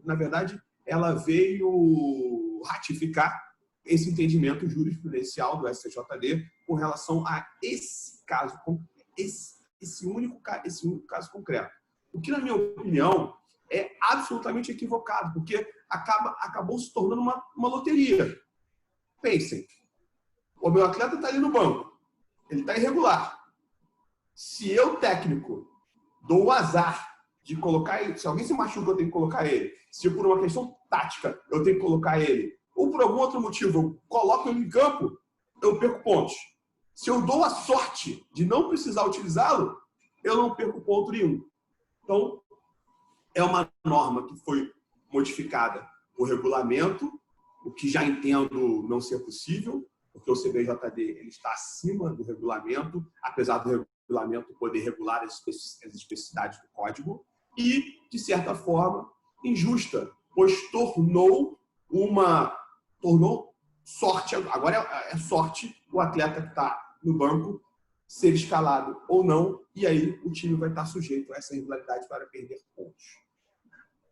na verdade, ela veio ratificar esse entendimento jurisprudencial do STJD com relação a esse caso, esse único caso concreto. O que, na minha opinião, é absolutamente equivocado, porque acabou se tornando uma loteria. Pensem, o meu atleta está ali no banco, ele está irregular. Se eu, técnico, dou o azar de colocar ele, se alguém se machuca, eu tenho que colocar ele. Se por uma questão tática eu tenho que colocar ele, ou por algum outro motivo eu coloco ele em campo, eu perco pontos. Se eu dou a sorte de não precisar utilizá-lo, eu não perco ponto nenhum. Então, é uma norma que foi modificada por regulamento, o que já entendo não ser possível, porque o CBJD ele está acima do regulamento, apesar do regulamento poder regular as especificidades do código, e, de certa forma, injusta, pois tornou sorte, agora é sorte o atleta que está no banco ser escalado ou não, e aí o time vai estar sujeito a essa irregularidade para perder pontos.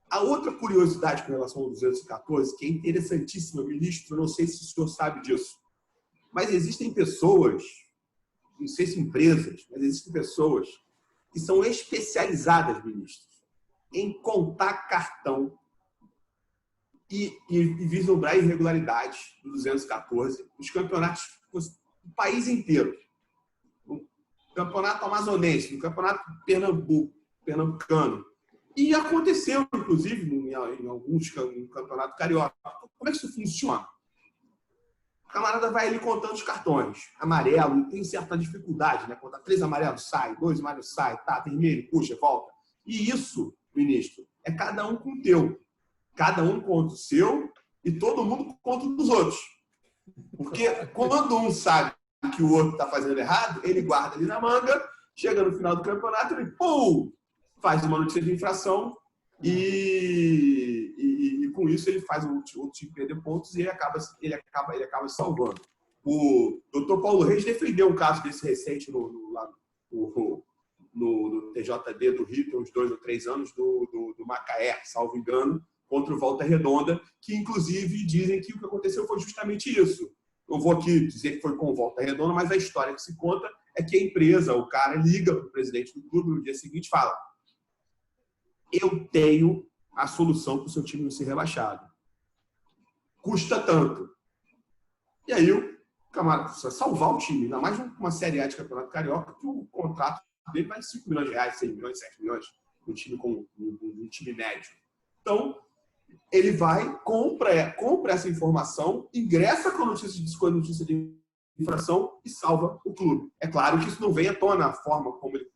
A outra curiosidade com relação ao 214, que é interessantíssima, ministro, não sei se o senhor sabe disso, mas existem pessoas, não sei se empresas, mas existem pessoas que são especializadas, ministro, em contar cartão e vislumbrar irregularidades do 214 nos campeonatos do país inteiro. No campeonato amazonense, no campeonato pernambucano. E aconteceu, inclusive, em alguns no campeonato carioca. Como é que isso funciona? O camarada vai ali contando os cartões. Amarelo, tem certa dificuldade, né? Conta 3 amarelos, sai, 2 amarelos, sai, tá, vermelho, puxa, volta. E isso, ministro, é cada um com o teu. Cada um conta o seu e todo mundo conta o dos outros. Porque quando um sabe que o outro está fazendo errado, ele guarda ali na manga, chega no final do campeonato, ele faz uma notícia de infração e com isso ele faz o time perder pontos e ele acaba salvando. O Dr. Paulo Reis defendeu um caso desse recente no TJD do Rio, tem uns 2 ou 3 anos, do Macaé, salvo engano, contra o Volta Redonda, que inclusive dizem que o que aconteceu foi justamente isso. Não vou aqui dizer que foi com o Volta Redonda, mas a história que se conta é que a empresa, o cara liga para o presidente do clube no dia seguinte e fala: eu tenho a solução para o seu time não ser rebaixado. Custa tanto. E aí o camarada precisa salvar o time, ainda mais uma Série A de Campeonato Carioca, que o contrato dele vai 5 milhões de reais, 6 milhões, 7 milhões, um time médio. Então, ele vai, compra essa informação, ingressa com a notícia de infração e salva o clube. É claro que isso não vem à tona a forma como ele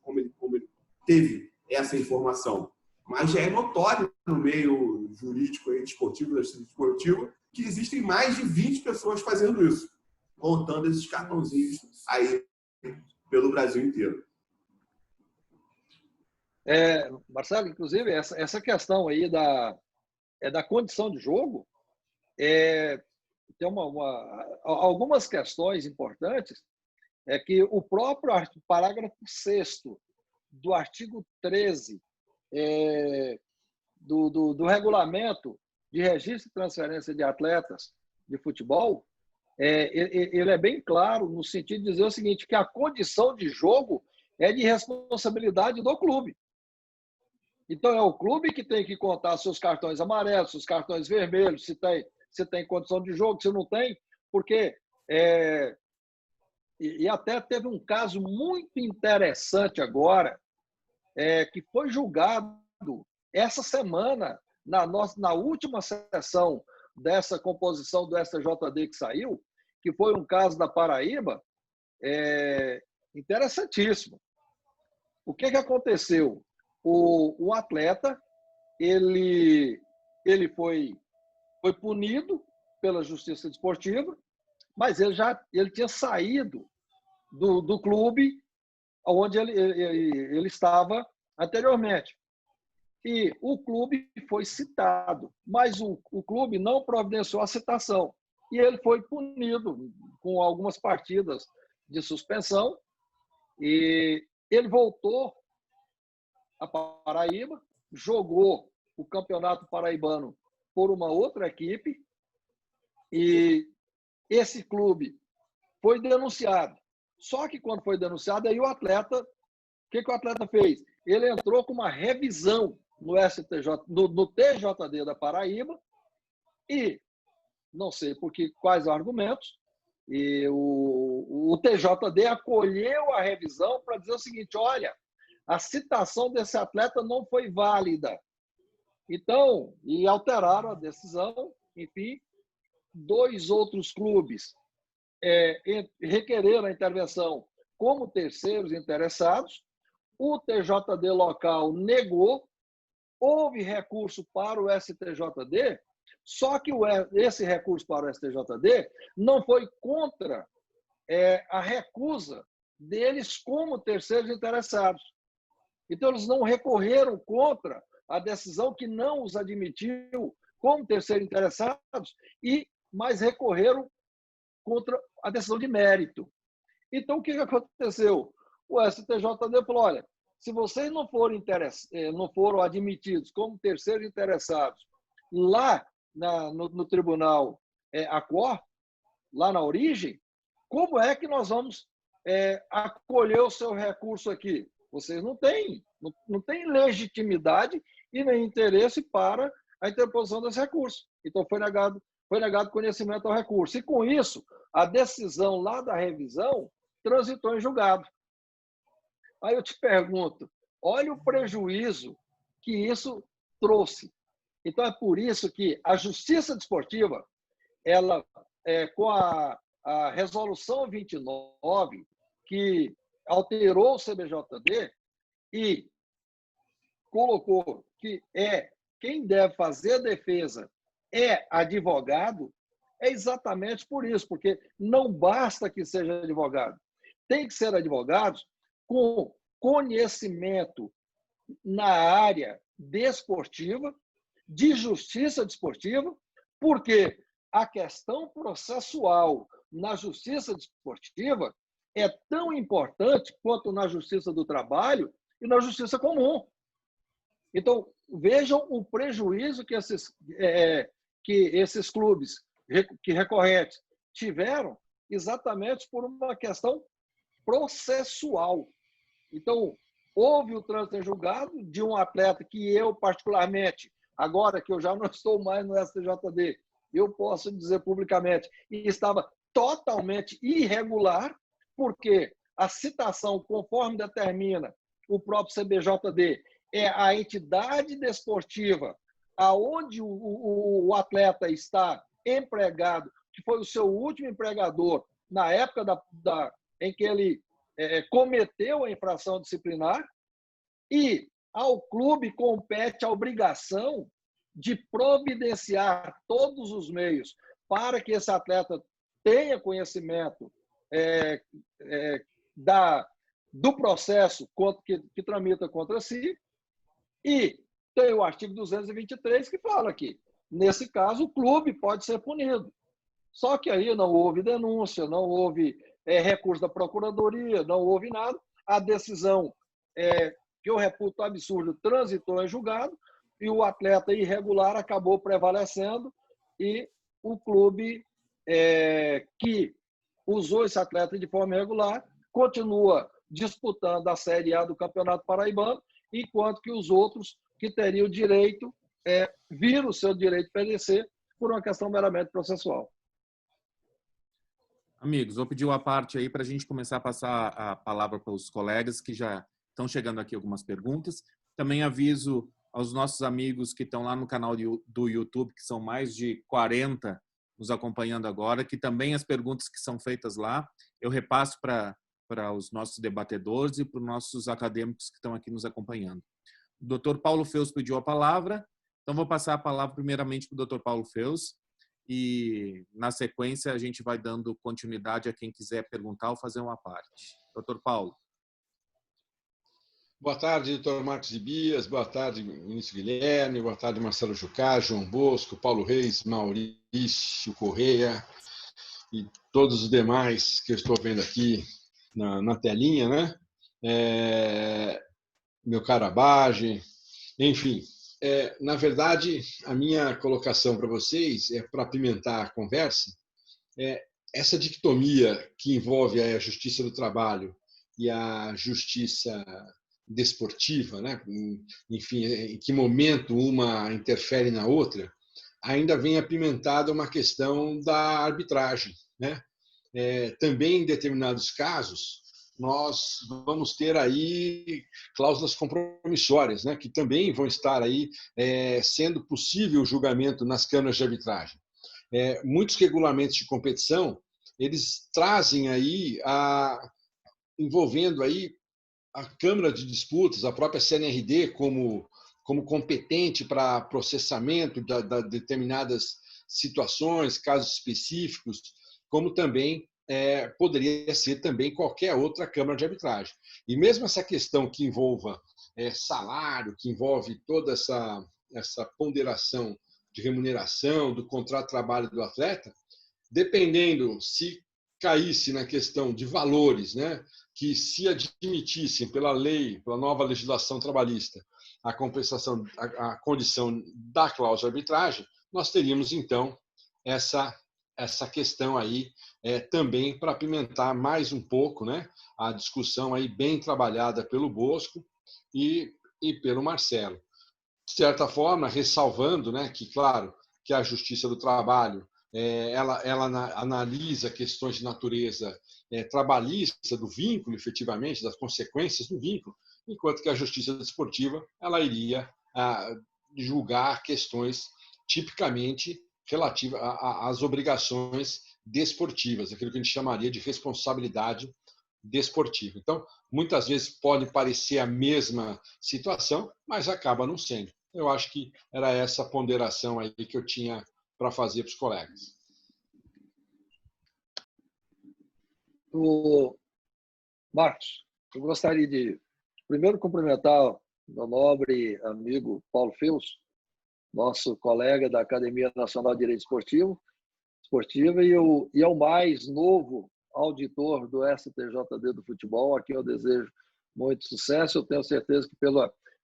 teve essa informação, mas já é notório no meio jurídico e desportivo, que existem mais de 20 pessoas fazendo isso, contando esses cartãozinhos aí pelo Brasil inteiro. Marcelo, inclusive, essa questão aí da condição de jogo, tem algumas questões importantes, é que o próprio parágrafo 6º do artigo 13 do regulamento de registro e transferência de atletas de futebol, ele é bem claro no sentido de dizer o seguinte, que a condição de jogo é de responsabilidade do clube. Então, é o clube que tem que contar seus cartões amarelos, seus cartões vermelhos, se tem condição de jogo, se não tem, porque... E até teve um caso muito interessante agora, que foi julgado essa semana, na última sessão dessa composição do STJD que saiu, que foi um caso da Paraíba, interessantíssimo. O que aconteceu? O atleta ele foi punido pela Justiça Desportiva, mas ele tinha saído do clube onde ele estava anteriormente. E o clube foi citado, mas o clube não providenciou a citação. E ele foi punido com algumas partidas de suspensão. E ele voltou a Paraíba, jogou o Campeonato Paraibano por uma outra equipe e esse clube foi denunciado. Só que quando foi denunciado, aí o atleta, o que o atleta fez? Ele entrou com uma revisão no STJ, no TJD da Paraíba e, não sei quais argumentos, e o TJD acolheu a revisão para dizer o seguinte: olha, a citação desse atleta não foi válida. Então, e alteraram a decisão, enfim, 2 outros clubes requereram a intervenção como terceiros interessados, o TJD local negou, houve recurso para o STJD, só que esse recurso para o STJD não foi contra a recusa deles como terceiros interessados. Então, eles não recorreram contra a decisão que não os admitiu como terceiros interessados, mas recorreram contra a decisão de mérito. Então, o que aconteceu? O STJD falou: olha, se vocês não foram admitidos como terceiros interessados lá no tribunal ACOR, lá na origem, como é que nós vamos acolher o seu recurso aqui? Vocês não têm legitimidade e nem interesse para a interposição desse recurso. Então, foi negado conhecimento ao recurso. E, com isso, a decisão lá da revisão transitou em julgado. Aí eu te pergunto, olha o prejuízo que isso trouxe. Então, é por isso que a Justiça Desportiva, ela, com a Resolução 29, que alterou o CBJD e colocou que quem deve fazer a defesa é advogado, é exatamente por isso, porque não basta que seja advogado. Tem que ser advogados com conhecimento na área desportiva, de justiça desportiva, porque a questão processual na justiça desportiva é tão importante quanto na justiça do trabalho e na justiça comum. Então, vejam o prejuízo que esses clubes recorrentes tiveram exatamente por uma questão processual. Então, houve o trânsito em julgado de um atleta que eu, particularmente, agora que eu já não estou mais no STJD, eu posso dizer publicamente, e estava totalmente irregular, porque a citação, conforme determina o próprio CBJD, é a entidade desportiva aonde o atleta está empregado, que foi o seu último empregador na época em que ele cometeu a infração disciplinar, e ao clube compete a obrigação de providenciar todos os meios para que esse atleta tenha conhecimento do processo que tramita contra si, e tem o artigo 223 que fala que, nesse caso, o clube pode ser punido. Só que aí não houve denúncia, não houve recurso da Procuradoria, não houve nada. A decisão, que eu reputo absurdo, transitou em julgado e o atleta irregular acabou prevalecendo e o clube que usou esse atleta de forma irregular continua disputando a Série A do Campeonato Paraibano, enquanto que os outros que teriam direito viram o seu direito perecer por uma questão meramente processual. Amigos, vou pedir uma parte aí para a gente começar a passar a palavra para os colegas que já estão chegando aqui algumas perguntas. Também aviso aos nossos amigos que estão lá no canal do YouTube, que são mais de 40 nos acompanhando agora, que também as perguntas que são feitas lá, eu repasso para os nossos debatedores e para os nossos acadêmicos que estão aqui nos acompanhando. O Dr. Paulo Feus pediu a palavra, então vou passar a palavra primeiramente para o Dr. Paulo Feus e, na sequência, a gente vai dando continuidade a quem quiser perguntar ou fazer uma parte. Dr. Paulo. Boa tarde, doutor Marcos de Bias, boa tarde, ministro Guilherme, boa tarde, Marcelo Jucá, João Bosco, Paulo Reis, Maurício Correia e todos os demais que eu estou vendo aqui na telinha, né? Meu caro Abage, enfim. na verdade, a minha colocação para vocês, para apimentar a conversa, essa dicotomia que envolve a justiça do trabalho e a justiça desportiva, né? Enfim, em que momento uma interfere na outra, ainda vem apimentada uma questão da arbitragem, né? Também em determinados casos nós vamos ter aí cláusulas compromissórias, né? Que também vão estar aí sendo possível o julgamento nas câmaras de arbitragem. Muitos regulamentos de competição eles trazem aí envolvendo aí a Câmara de Disputas, a própria CNRD como competente para processamento de determinadas situações, casos específicos, como também poderia ser também qualquer outra Câmara de Arbitragem. E mesmo essa questão que envolva salário, que envolve toda essa ponderação de remuneração, do contrato de trabalho do atleta, dependendo se caísse na questão de valores, né, que se admitissem pela lei, pela nova legislação trabalhista, a compensação, a condição da cláusula de arbitragem, nós teríamos então essa questão aí também para apimentar mais um pouco, né, a discussão aí bem trabalhada pelo Bosco e pelo Marcelo. De certa forma, ressalvando, né, que claro que a Justiça do Trabalho ela analisa questões de natureza trabalhista do vínculo, efetivamente, das consequências do vínculo, enquanto que a Justiça Desportiva ela iria julgar questões tipicamente relativas às obrigações desportivas, aquilo que a gente chamaria de responsabilidade desportiva. Então, muitas vezes pode parecer a mesma situação, mas acaba não sendo. Eu acho que era essa ponderação aí que eu tinha para fazer para os colegas. Marcos, eu gostaria de primeiro cumprimentar o meu nobre amigo Paulo Feus, nosso colega da Academia Nacional de Direito Esportiva e é o mais novo auditor do STJD do futebol, a quem eu desejo muito sucesso. Eu tenho certeza que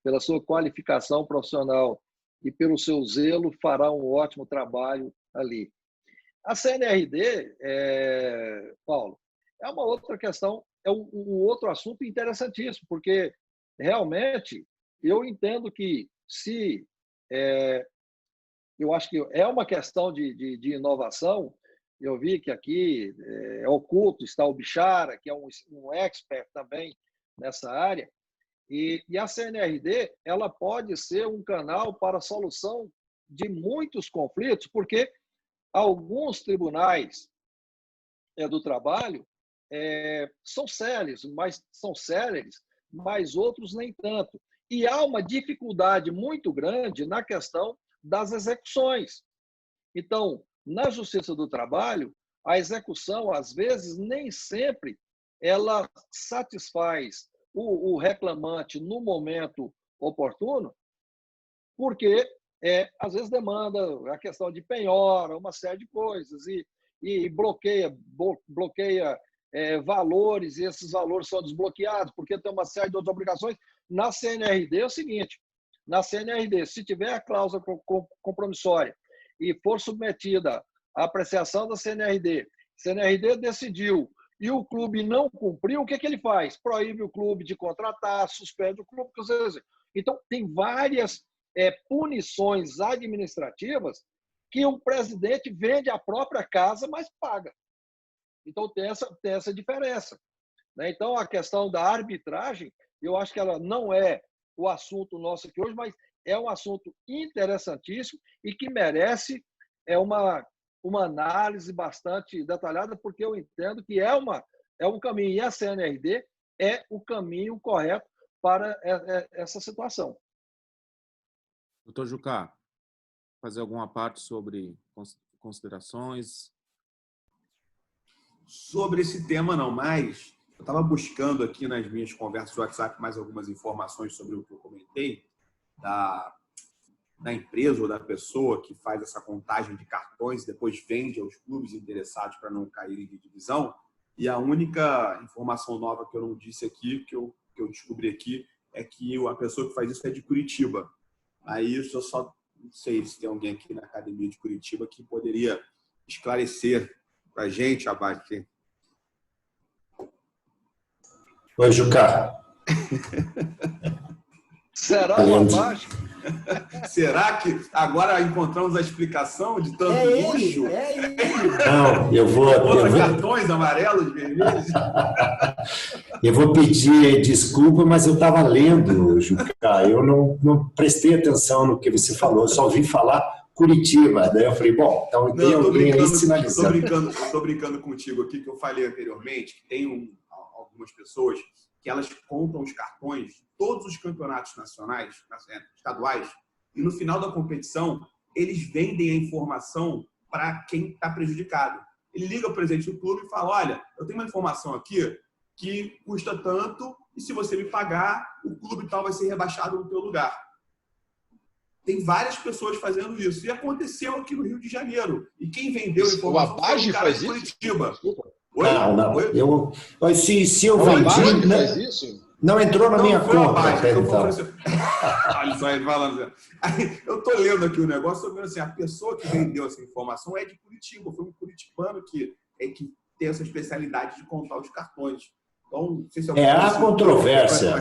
pela sua qualificação profissional e pelo seu zelo, fará um ótimo trabalho ali. A CNRD, Paulo, é uma outra questão, é um outro assunto interessantíssimo, porque realmente eu entendo que eu acho que é uma questão de inovação. Eu vi que aqui oculto está o Bichara, que é um expert também nessa área, e a CNRD ela pode ser um canal para a solução de muitos conflitos, porque alguns tribunais do trabalho são céleres, mas outros nem tanto. E há uma dificuldade muito grande na questão das execuções. Então, na Justiça do Trabalho, a execução, às vezes, nem sempre ela satisfaz o reclamante no momento oportuno, porque às vezes demanda a questão de penhora, uma série de coisas, e bloqueia valores, e esses valores são desbloqueados, porque tem uma série de outras obrigações. Na CNRD é o seguinte, na CNRD, se tiver a cláusula compromissória e for submetida à apreciação da CNRD decidiu e o clube não cumpriu, o que ele faz? Proíbe o clube de contratar, suspende o clube. Então, tem várias punições administrativas que o presidente vende a própria casa, mas paga. Então, tem essa diferença. Então, a questão da arbitragem, eu acho que ela não é o assunto nosso aqui hoje, mas é um assunto interessantíssimo e que merece uma análise bastante detalhada, porque eu entendo que é um caminho, e a CNRD é o caminho correto para essa situação. Doutor Jucá, fazer alguma parte sobre considerações? Sobre esse tema, não, mas eu estava buscando aqui nas minhas conversas do WhatsApp mais algumas informações sobre o que eu comentei, da empresa ou da pessoa que faz essa contagem de cartões e depois vende aos clubes interessados para não caírem de divisão. E a única informação nova que eu não disse aqui, que eu descobri aqui, é que a pessoa que faz isso é de Curitiba. Aí isso eu só não sei se tem alguém aqui na Academia de Curitiba que poderia esclarecer para a gente, Abate. Oi, Juca. Será uma mágica? Será que agora encontramos a explicação de tanto luxo? É ele. Não, eu vou cartões amarelos, vermelhos. Eu vou pedir desculpa, mas eu estava lendo, Juca. Eu não prestei atenção no que você falou, só ouvi falar Curitiba. Daí eu falei, bom, então tem alguém aí sinalizando. Estou brincando contigo aqui, que eu falei anteriormente, que tem algumas pessoas que elas contam os cartões de todos os campeonatos nacionais, estaduais, e no final da competição, eles vendem a informação para quem está prejudicado. Ele liga para o presidente do clube e fala, olha, eu tenho uma informação aqui que custa tanto e se você me pagar, o clube tal vai ser rebaixado no teu lugar. Tem várias pessoas fazendo isso. E aconteceu aqui no Rio de Janeiro. E quem vendeu a informação foi o cara de Curitiba. Oi? Não. Se eu vendi, faz isso? Não entrou na minha conta. Olha só ele falando. Eu estou lendo aqui o negócio, estou vendo assim, a pessoa que vendeu essa informação é de Curitiba. Foi um curitibano que tem essa especialidade de contar os cartões. Então, não sei se há controvérsia.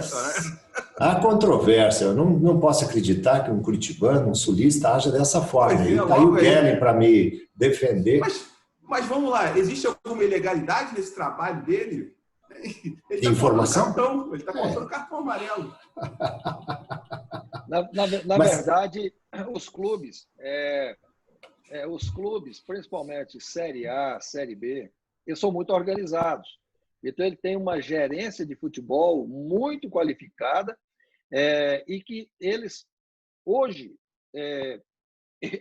Há controvérsia. Eu não posso acreditar que um curitibano, um sulista, haja dessa forma. E está aí o Kellen para me defender. Mas vamos lá, existe alguma ilegalidade nesse trabalho dele? Ele de informação? Ele está contando cartão amarelo. Na verdade, os clubes, principalmente Série A, Série B, eles são muito organizados. Então, ele tem uma gerência de futebol muito qualificada e que eles, hoje,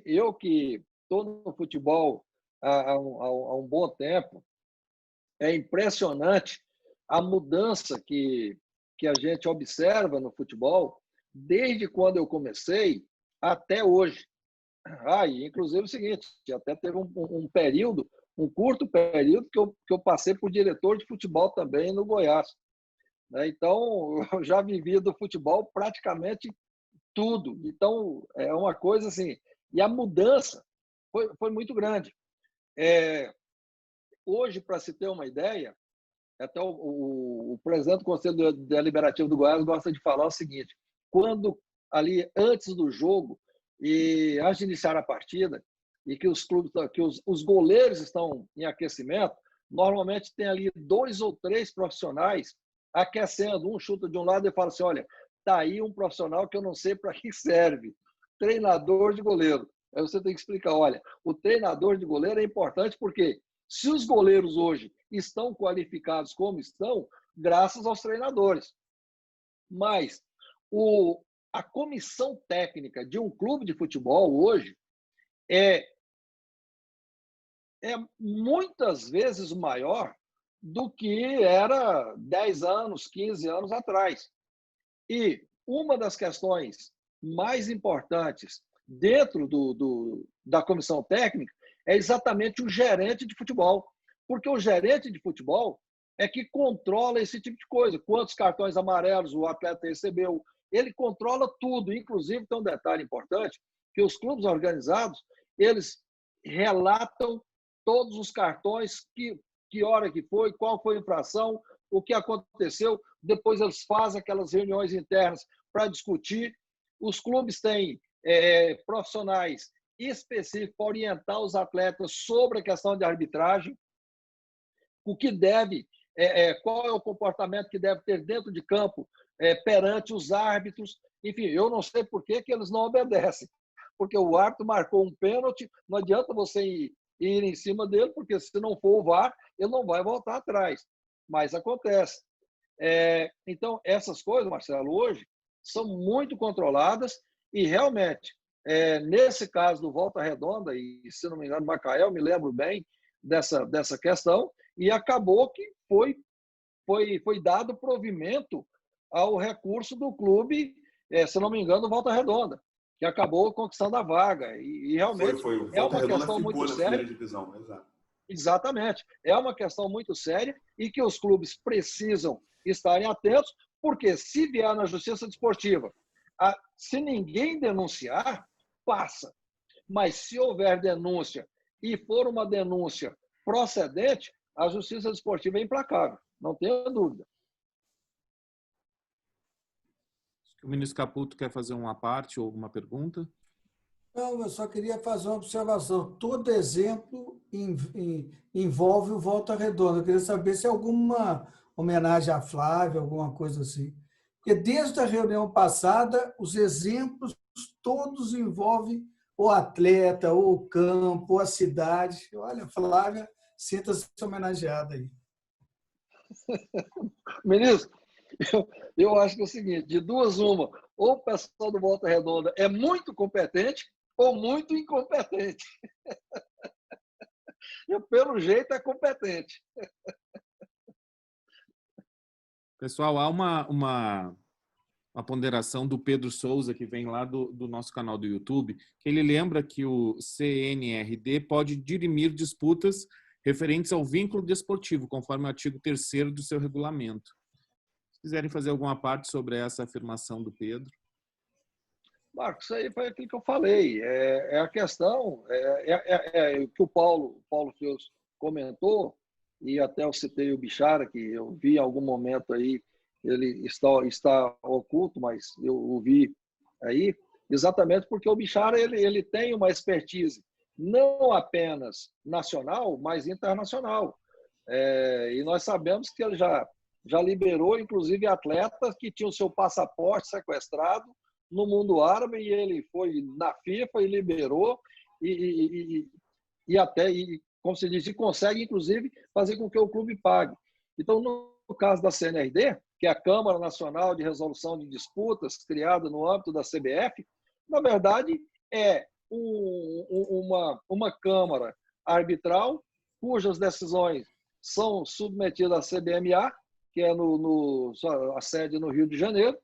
eu que estou no futebol há um bom tempo, é impressionante a mudança que a gente observa no futebol desde quando eu comecei até hoje. E inclusive o seguinte, até teve um período, um curto período que eu passei por diretor de futebol também no Goiás. Então, eu já vivi do futebol praticamente tudo. Então, é uma coisa assim... E a mudança foi muito grande. Hoje, para se ter uma ideia, até o presidente do Conselho Deliberativo do Goiás gosta de falar o seguinte, quando ali antes do jogo e antes de iniciar a partida e que os clubes, que os goleiros estão em aquecimento, normalmente tem ali 2 ou 3 profissionais aquecendo, um chuta de um lado e fala assim, olha, tá aí um profissional que eu não sei para que serve, treinador de goleiro. Aí você tem que explicar, olha, o treinador de goleiro é importante porque se os goleiros hoje estão qualificados como estão, graças aos treinadores. Mas a comissão técnica de um clube de futebol hoje é muitas vezes maior do que era 10 anos, 15 anos atrás. E uma das questões mais importantes dentro da comissão técnica é exatamente o gerente de futebol. Porque o gerente de futebol é que controla esse tipo de coisa. Quantos cartões amarelos o atleta recebeu. Ele controla tudo. Inclusive, tem um detalhe importante, que os clubes organizados, eles relatam todos os cartões, que hora que foi, qual foi a infração, o que aconteceu. Depois eles fazem aquelas reuniões internas para discutir. Os clubes têm profissionais específicos para orientar os atletas sobre a questão de arbitragem, o que deve, qual é o comportamento que deve ter dentro de campo perante os árbitros. Enfim, eu não sei por que eles não obedecem, porque o árbitro marcou um pênalti, não adianta você ir em cima dele, porque se não for o VAR, ele não vai voltar atrás. Mas acontece. Então, essas coisas, Marcelo, hoje são muito controladas e realmente, nesse caso do Volta Redonda, e se não me engano, Macaé, eu me lembro bem dessa questão, e acabou que foi dado provimento ao recurso do clube, se não me engano, do Volta Redonda, que acabou conquistando a vaga. E realmente é uma questão muito séria. Divisão, exato. Exatamente. É uma questão muito séria e que os clubes precisam estarem atentos, porque se vier na Justiça Desportiva Se ninguém denunciar, passa. Mas se houver denúncia e for uma denúncia procedente, a justiça desportiva é implacável, não tenha dúvida. O ministro Caputo quer fazer uma parte ou alguma pergunta? Não, eu só queria fazer uma observação. Todo exemplo envolve o Volta Redonda. Eu queria saber se é alguma homenagem à Flávia, alguma coisa assim. Porque desde a reunião passada, os exemplos todos envolvem o atleta, ou o campo, ou a cidade. Olha, Flávia, sinta-se homenageada aí. Ministro, eu acho que é o seguinte, de duas uma, ou o pessoal do Volta Redonda é muito competente ou muito incompetente. E, pelo jeito, é competente. Pessoal, há uma ponderação do Pedro Souza, que vem lá do nosso canal do YouTube, que ele lembra que o CNRD pode dirimir disputas referentes ao vínculo desportivo, conforme o artigo 3º do seu regulamento. Se quiserem fazer alguma parte sobre essa afirmação do Pedro. Marcos, isso aí foi aquilo que eu falei. É a questão, o que o Paulo Feus comentou, e até eu citei o Bichara, que eu vi em algum momento aí, ele está oculto, mas eu o vi aí, exatamente porque o Bichara ele tem uma expertise não apenas nacional, mas internacional. E nós sabemos que ele já liberou, inclusive, atletas que tinham seu passaporte sequestrado no mundo árabe, e ele foi na FIFA e liberou, e até, como se diz, consegue, inclusive, fazer com que o clube pague. Então, no caso da CNRD, que é a Câmara Nacional de Resolução de Disputas, criada no âmbito da CBF, na verdade, é uma Câmara arbitral, cujas decisões são submetidas à CBMA, que é a sede no Rio de Janeiro,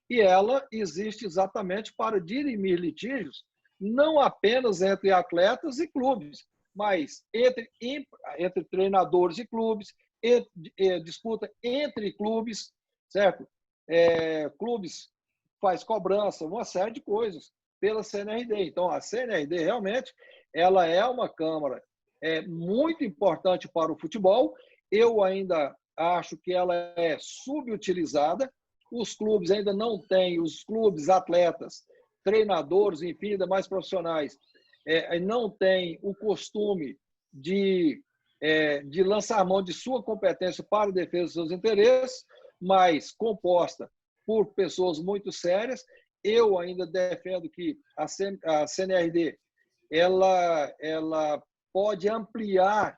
e ela existe exatamente para dirimir litígios, não apenas entre atletas e clubes, mas entre treinadores e clubes, disputa entre clubes, certo? Clubes faz cobrança, uma série de coisas pela CNRD. Então, a CNRD realmente ela é uma câmara muito importante para o futebol. Eu ainda acho que ela é subutilizada. Os clubes ainda não têm, os clubes, atletas, treinadores, enfim, ainda mais profissionais, não têm o costume de lançar mão de sua competência para a defesa dos seus interesses, mas composta por pessoas muito sérias. Eu ainda defendo que a CNRD ela pode ampliar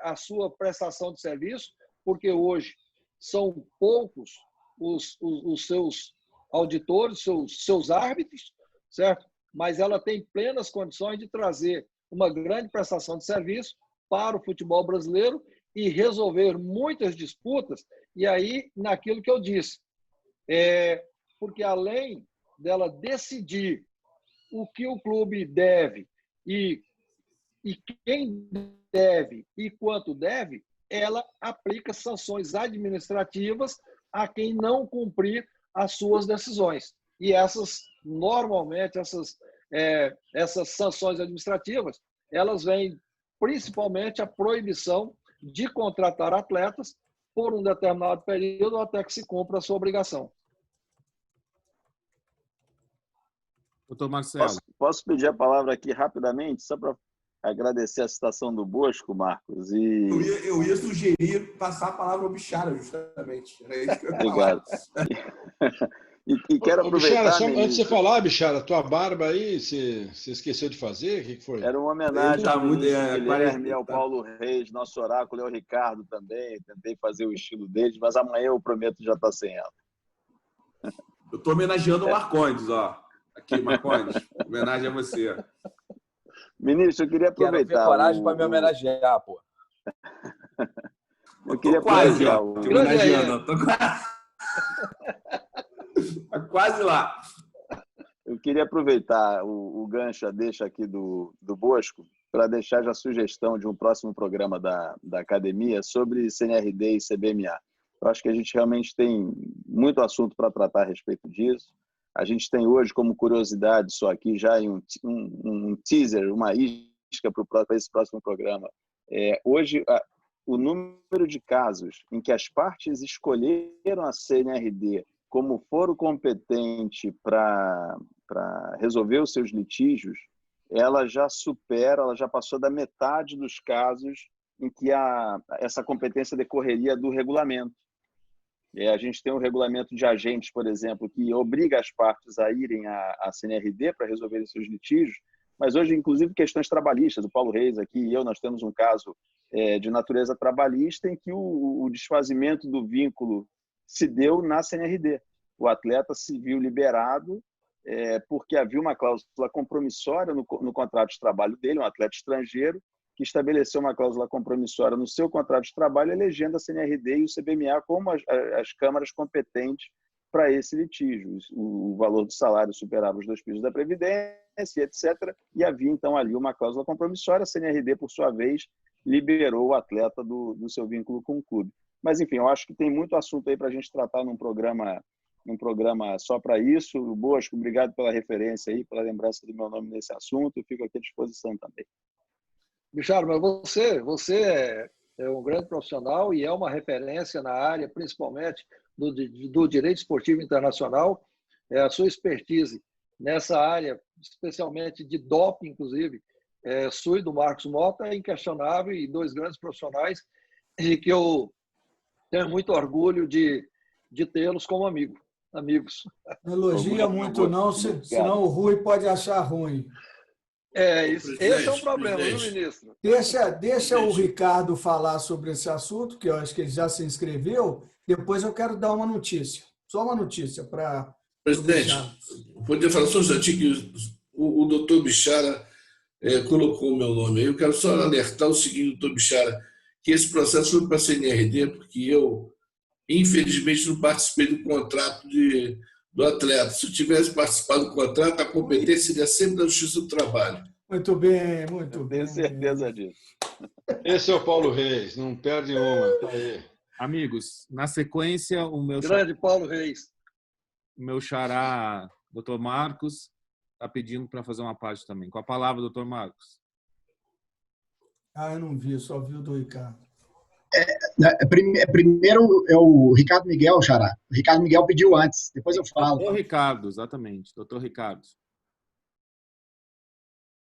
a sua prestação de serviço, porque hoje são poucos os seus auditores, seus árbitros, certo? Mas ela tem plenas condições de trazer uma grande prestação de serviço para o futebol brasileiro e resolver muitas disputas. E aí, naquilo que eu disse, porque além dela decidir o que o clube deve e quem deve e quanto deve, ela aplica sanções administrativas a quem não cumprir as suas decisões. E normalmente, essas sanções administrativas, elas vêm principalmente a proibição de contratar atletas por um determinado período até que se cumpra a sua obrigação. Doutor Marcelo. Posso pedir a palavra aqui rapidamente, só para agradecer a citação do Bosco, Marcos? Eu ia sugerir passar a palavra ao Bichara, justamente. Era isso que eu ia falar. Obrigado. E quero aproveitar... Bichara, antes de você falar, Bichara, tua barba aí, você esqueceu de fazer? O que foi? Era uma homenagem ao Guilherme e ao Paulo Reis, nosso oráculo, e ao Ricardo também. Tentei fazer o estilo deles, mas amanhã eu prometo já estar sem ela. Eu estou homenageando o Marcondes, ó. Aqui, Marcondes, homenagem a você. Ministro, eu queria aproveitar... Quero ter coragem para me homenagear, pô. Eu queria aproveitar... Te homenageando. Tô quase lá. Eu queria aproveitar o gancho, a deixa aqui do Bosco, para deixar já a sugestão de um próximo programa da academia sobre CNRD e CBMA. Eu acho que a gente realmente tem muito assunto para tratar a respeito disso. A gente tem hoje, como curiosidade, só aqui já em um teaser, uma isca para esse próximo programa. Hoje, o número de casos em que as partes escolheram a CNRD como foro competente para resolver os seus litígios, ela já passou da metade dos casos em que essa competência decorreria do regulamento. A gente tem um regulamento de agentes, por exemplo, que obriga as partes a irem à CNRD para resolver seus litígios, mas hoje, inclusive, questões trabalhistas. O Paulo Reis aqui e eu, nós temos um caso de natureza trabalhista em que o desfazimento do vínculo se deu na CNRD. O atleta se viu liberado porque havia uma cláusula compromissória no contrato de trabalho dele, um atleta estrangeiro, que estabeleceu uma cláusula compromissória no seu contrato de trabalho, elegendo a CNRD e o CBMA como as câmaras competentes para esse litígio. O valor do salário superava os 2 pisos da Previdência, etc. E havia, então, ali uma cláusula compromissória. A CNRD, por sua vez, liberou o atleta do seu vínculo com o clube. Mas, enfim, eu acho que tem muito assunto aí para a gente tratar num programa só para isso. Bosco, obrigado pela referência aí, pela lembrança do meu nome nesse assunto. Eu fico aqui à disposição também. Bicharo, mas você é um grande profissional e é uma referência na área, principalmente do direito esportivo internacional. A sua expertise nessa área, especialmente de doping, inclusive, sua e do Marcos Mota, é inquestionável, e 2 grandes profissionais, e que eu tenho muito orgulho de tê-los como amigos. Não elogia muito não, senão o Rui pode achar ruim. Esse é um problema, viu, ministro? Deixa o Ricardo falar sobre esse assunto, que eu acho que ele já se inscreveu. Depois eu quero dar uma notícia. Só uma notícia para... Presidente, podia falar só um instantinho que o doutor Bichara colocou o meu nome aí. Eu quero só alertar o seguinte, doutor Bichara, que esse processo foi para a CNRD, porque eu, infelizmente, não participei do contrato do atleta. Se eu tivesse participado do contrato, a competência seria sempre da Justiça do Trabalho. Muito bem, muito bem. Tenho certeza disso. Esse é o Paulo Reis, não perde uma. Tá aí. Amigos, na sequência, o meu grande Paulo Reis. O meu xará, Dr. Marcos, está pedindo para fazer uma parte também. Com a palavra, Dr. Marcos. Eu não vi, só vi o do Ricardo. Primeiro é o Ricardo Miguel, xará. O Ricardo Miguel pediu antes, depois eu falo. Doutor Ricardo, exatamente. Doutor Ricardo.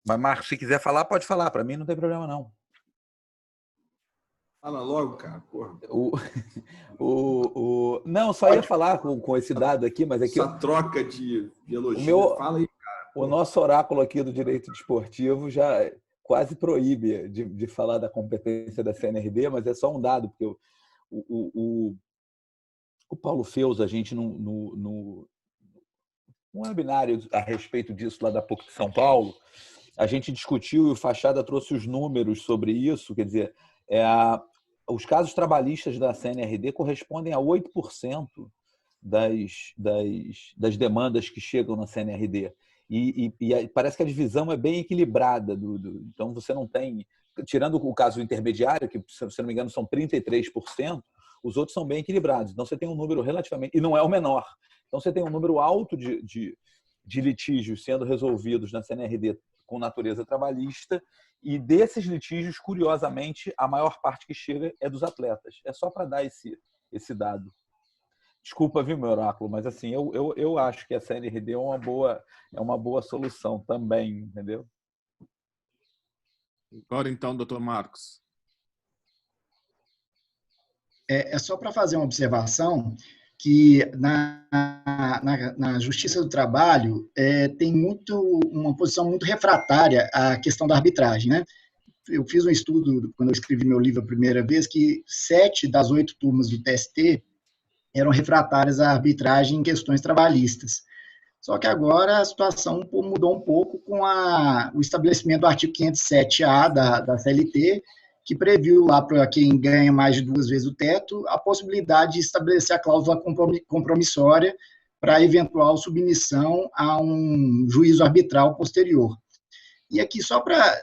Mas, Marcos, se quiser falar, pode falar. Para mim não tem problema, não. Fala logo, cara. Porra. Não, só ia falar com esse dado aqui, mas aqui... Essa troca de elogio. Fala aí, cara. O nosso oráculo aqui do direito desportivo já quase proíbe de falar da competência da CNRD, mas é só um dado, porque o Paulo Feus, a gente, no webinário a respeito disso lá da PUC de São Paulo, a gente discutiu e o Fachada trouxe os números sobre isso, quer dizer, os casos trabalhistas da CNRD correspondem a 8% das demandas que chegam na CNRD. E parece que a divisão é bem equilibrada. Então, você não tem... Tirando o caso intermediário, que, se não me engano, são 33%, os outros são bem equilibrados. Então, você tem um número relativamente... E não é o menor. Então, você tem um número alto de litígios sendo resolvidos na CNRD com natureza trabalhista, e desses litígios, curiosamente, a maior parte que chega é dos atletas. É só para dar esse dado. Desculpa, viu, meu oráculo, mas assim, eu acho que a CNRD é uma boa solução também, entendeu? Agora então, doutor Marcos. É só para fazer uma observação que na Justiça do Trabalho tem uma posição muito refratária à questão da arbitragem, né? Eu fiz um estudo, quando eu escrevi meu livro a primeira vez, que 7 das 8 turmas do TST eram refratárias à arbitragem em questões trabalhistas. Só que agora a situação mudou um pouco com o estabelecimento do artigo 507A da CLT, que previu lá para quem ganha mais de 2 vezes o teto a possibilidade de estabelecer a cláusula compromissória para eventual submissão a um juízo arbitral posterior. E aqui,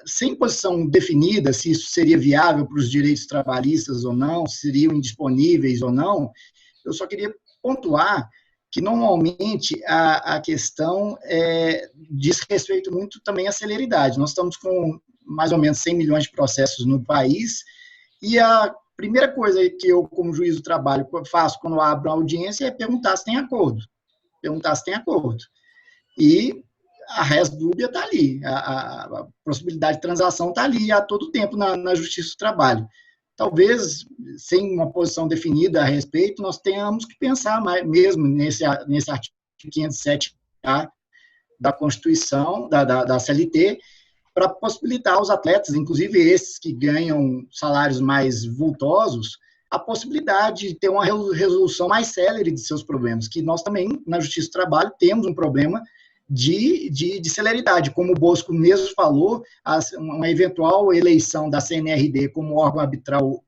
sem posição definida, se isso seria viável para os direitos trabalhistas ou não, se seriam indisponíveis ou não, eu só queria pontuar que normalmente a questão diz respeito muito também à celeridade. Nós estamos com mais ou menos 100 milhões de processos no país, e a primeira coisa que eu, como juiz do trabalho, faço quando abro a audiência é perguntar se tem acordo. Perguntar se tem acordo. E a res dúbia está ali, a possibilidade de transação está ali a todo tempo na Justiça do Trabalho. Talvez, sem uma posição definida a respeito, nós tenhamos que pensar mais, mesmo nesse artigo 507A da Constituição, da CLT, para possibilitar aos atletas, inclusive esses que ganham salários mais vultosos, a possibilidade de ter uma resolução mais célere de seus problemas, que nós também, na Justiça do Trabalho, temos um problema de celeridade. Como o Bosco mesmo falou, uma eventual eleição da CNRD como órgão arbitral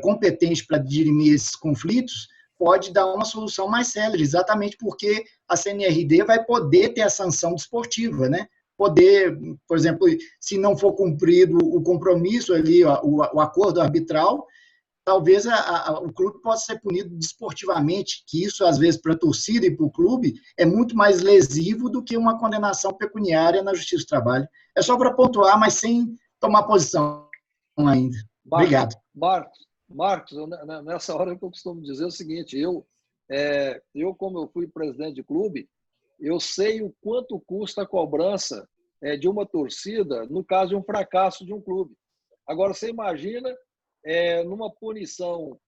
competente para dirimir esses conflitos pode dar uma solução mais célere, exatamente porque a CNRD vai poder ter a sanção desportiva, né? Poder, por exemplo, se não for cumprido o compromisso ali, o acordo arbitral, talvez o clube possa ser punido desportivamente, que isso, às vezes, para a torcida e para o clube, é muito mais lesivo do que uma condenação pecuniária na Justiça do Trabalho. É só para pontuar, mas sem tomar posição ainda. Obrigado. Marcos, nessa hora eu costumo dizer o seguinte, eu como eu fui presidente de clube, eu sei o quanto custa a cobrança de uma torcida no caso de um fracasso de um clube. Agora, você imagina numa punição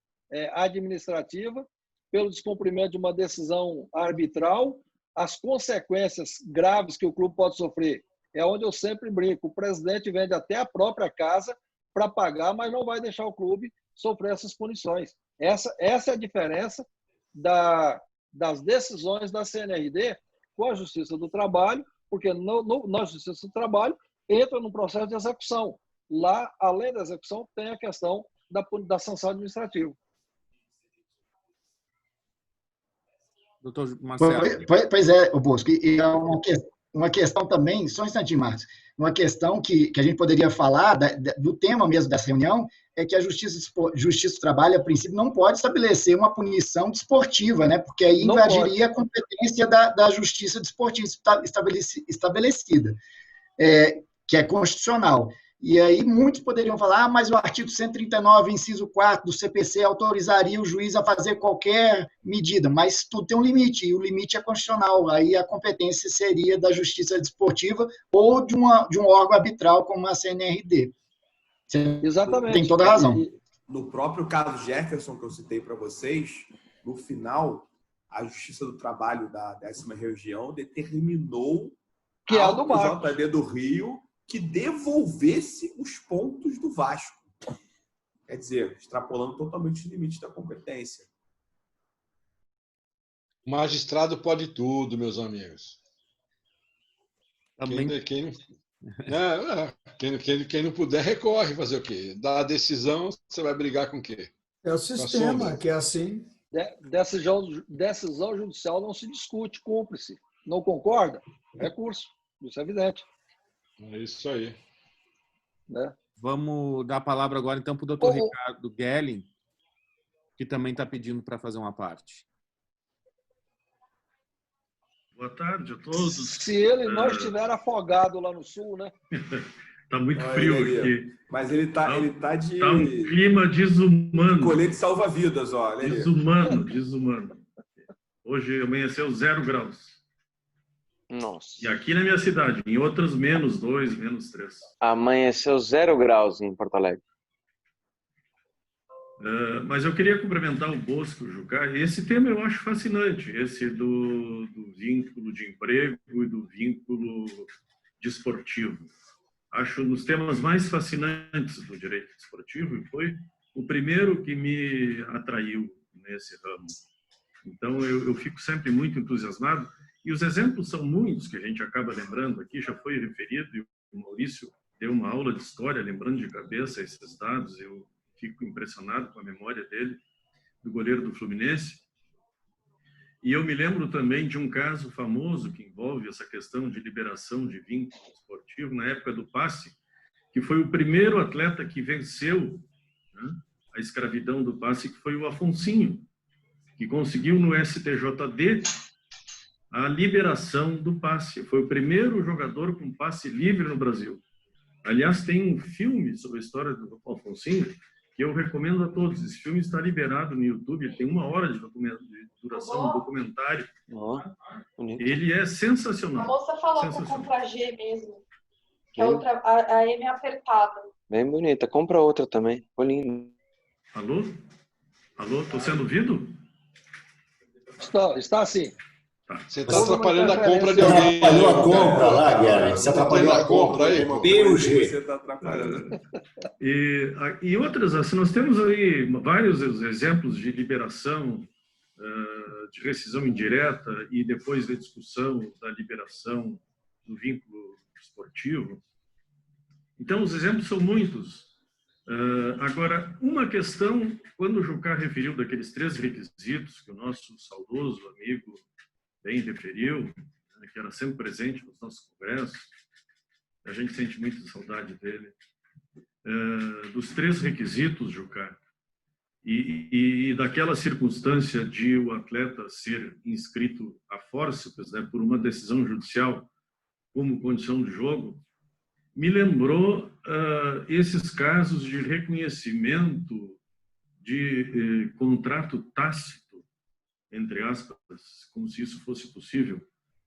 administrativa pelo descumprimento de uma decisão arbitral, as consequências graves que o clube pode sofrer. É onde eu sempre brinco, o presidente vende até a própria casa para pagar, mas não vai deixar o clube sofrer essas punições. Essa é a diferença das decisões da CNRD com a Justiça do Trabalho, porque na Justiça do Trabalho entra no processo de execução. Lá, além da execução, tem a questão da sanção administrativa. Doutor Marcelo. Pois é, Bosco, e é uma questão também, só um instantinho, Marcos, uma questão que a gente poderia falar do tema mesmo dessa reunião é que a Justiça do Trabalho, a princípio, não pode estabelecer uma punição desportiva, né? Porque aí invadiria a competência da Justiça Desportiva estabelecida, que é constitucional. E aí muitos poderiam falar, mas o artigo 139, inciso 4 do CPC autorizaria o juiz a fazer qualquer medida, mas tudo tem um limite, e o limite é constitucional. Aí a competência seria da Justiça Desportiva ou de um órgão arbitral como a CNRD. Você Exatamente. tem toda a razão. No próprio caso Jefferson, que eu citei para vocês, no final, a Justiça do Trabalho da 10ª Região determinou que ao JD do Rio que devolvesse os pontos do Vasco. Quer dizer, extrapolando totalmente os limites da competência. O magistrado pode tudo, meus amigos. Também... Quem não puder, recorre. Fazer o quê? Dá a decisão, você vai brigar com o quê? É o sistema que é assim. Decisão judicial não se discute, cumpre-se. Não concorda? Recurso. Isso é evidente. É isso aí. Né? Vamos dar a palavra agora, então, para o doutor Ricardo Gelling, que também está pedindo para fazer uma parte. Boa tarde a todos. Se ele não estiver afogado lá no sul, né? Está muito frio aqui. Mas ele tá de... Está um clima desumano. Colete salva-vidas, olha. Desumano. Hoje amanheceu 0 graus. Nossa. E aqui na minha cidade, em outras -2, -3. Amanheceu 0 graus em Porto Alegre. Mas eu queria cumprimentar o Bosco, o Jucá. Esse tema eu acho fascinante, esse do vínculo de emprego e do vínculo desportivo. Acho um dos temas mais fascinantes do direito desportivo e foi o primeiro que me atraiu nesse ramo. Então, eu fico sempre muito entusiasmado. E os exemplos são muitos que a gente acaba lembrando aqui, já foi referido, e o Maurício deu uma aula de história, lembrando de cabeça esses dados, eu fico impressionado com a memória dele, do goleiro do Fluminense. E eu me lembro também de um caso famoso que envolve essa questão de liberação de vínculo esportivo, na época do passe, que foi o primeiro atleta que venceu, né, a escravidão do passe, que foi o Afonsinho, que conseguiu no STJD a liberação do passe. Foi o primeiro jogador com passe livre no Brasil. Aliás, tem um filme sobre a história do Alfonsinho que eu recomendo a todos. Esse filme está liberado no YouTube, ele tem 1 hora de duração, um documentário. Ele é sensacional. A moça falou para comprar G mesmo, que a outra, a M é apertada. Bem bonita. Compra outra também. Ficou lindo. Alô? Alô? Estou sendo ouvido? Está sim. Você está atrapalhando a compra de Você alguém. atrapalhou a compra lá, Guilherme. Você atrapalhou a compra aí. Você está atrapalhando. E outras, assim, nós temos aí vários exemplos de liberação, de rescisão indireta e depois da discussão da liberação do vínculo esportivo. Então, os exemplos são muitos. Agora, uma questão, quando o Jucá referiu daqueles 3 requisitos que o nosso saudoso amigo bem referiu, que era sempre presente nos nossos congressos, a gente sente muita saudade dele, dos 3 requisitos, Jucá, e daquela circunstância de o atleta ser inscrito a fórceps, né, por uma decisão judicial como condição de jogo, me lembrou esses casos de reconhecimento de contrato tácito, entre aspas, como se isso fosse possível,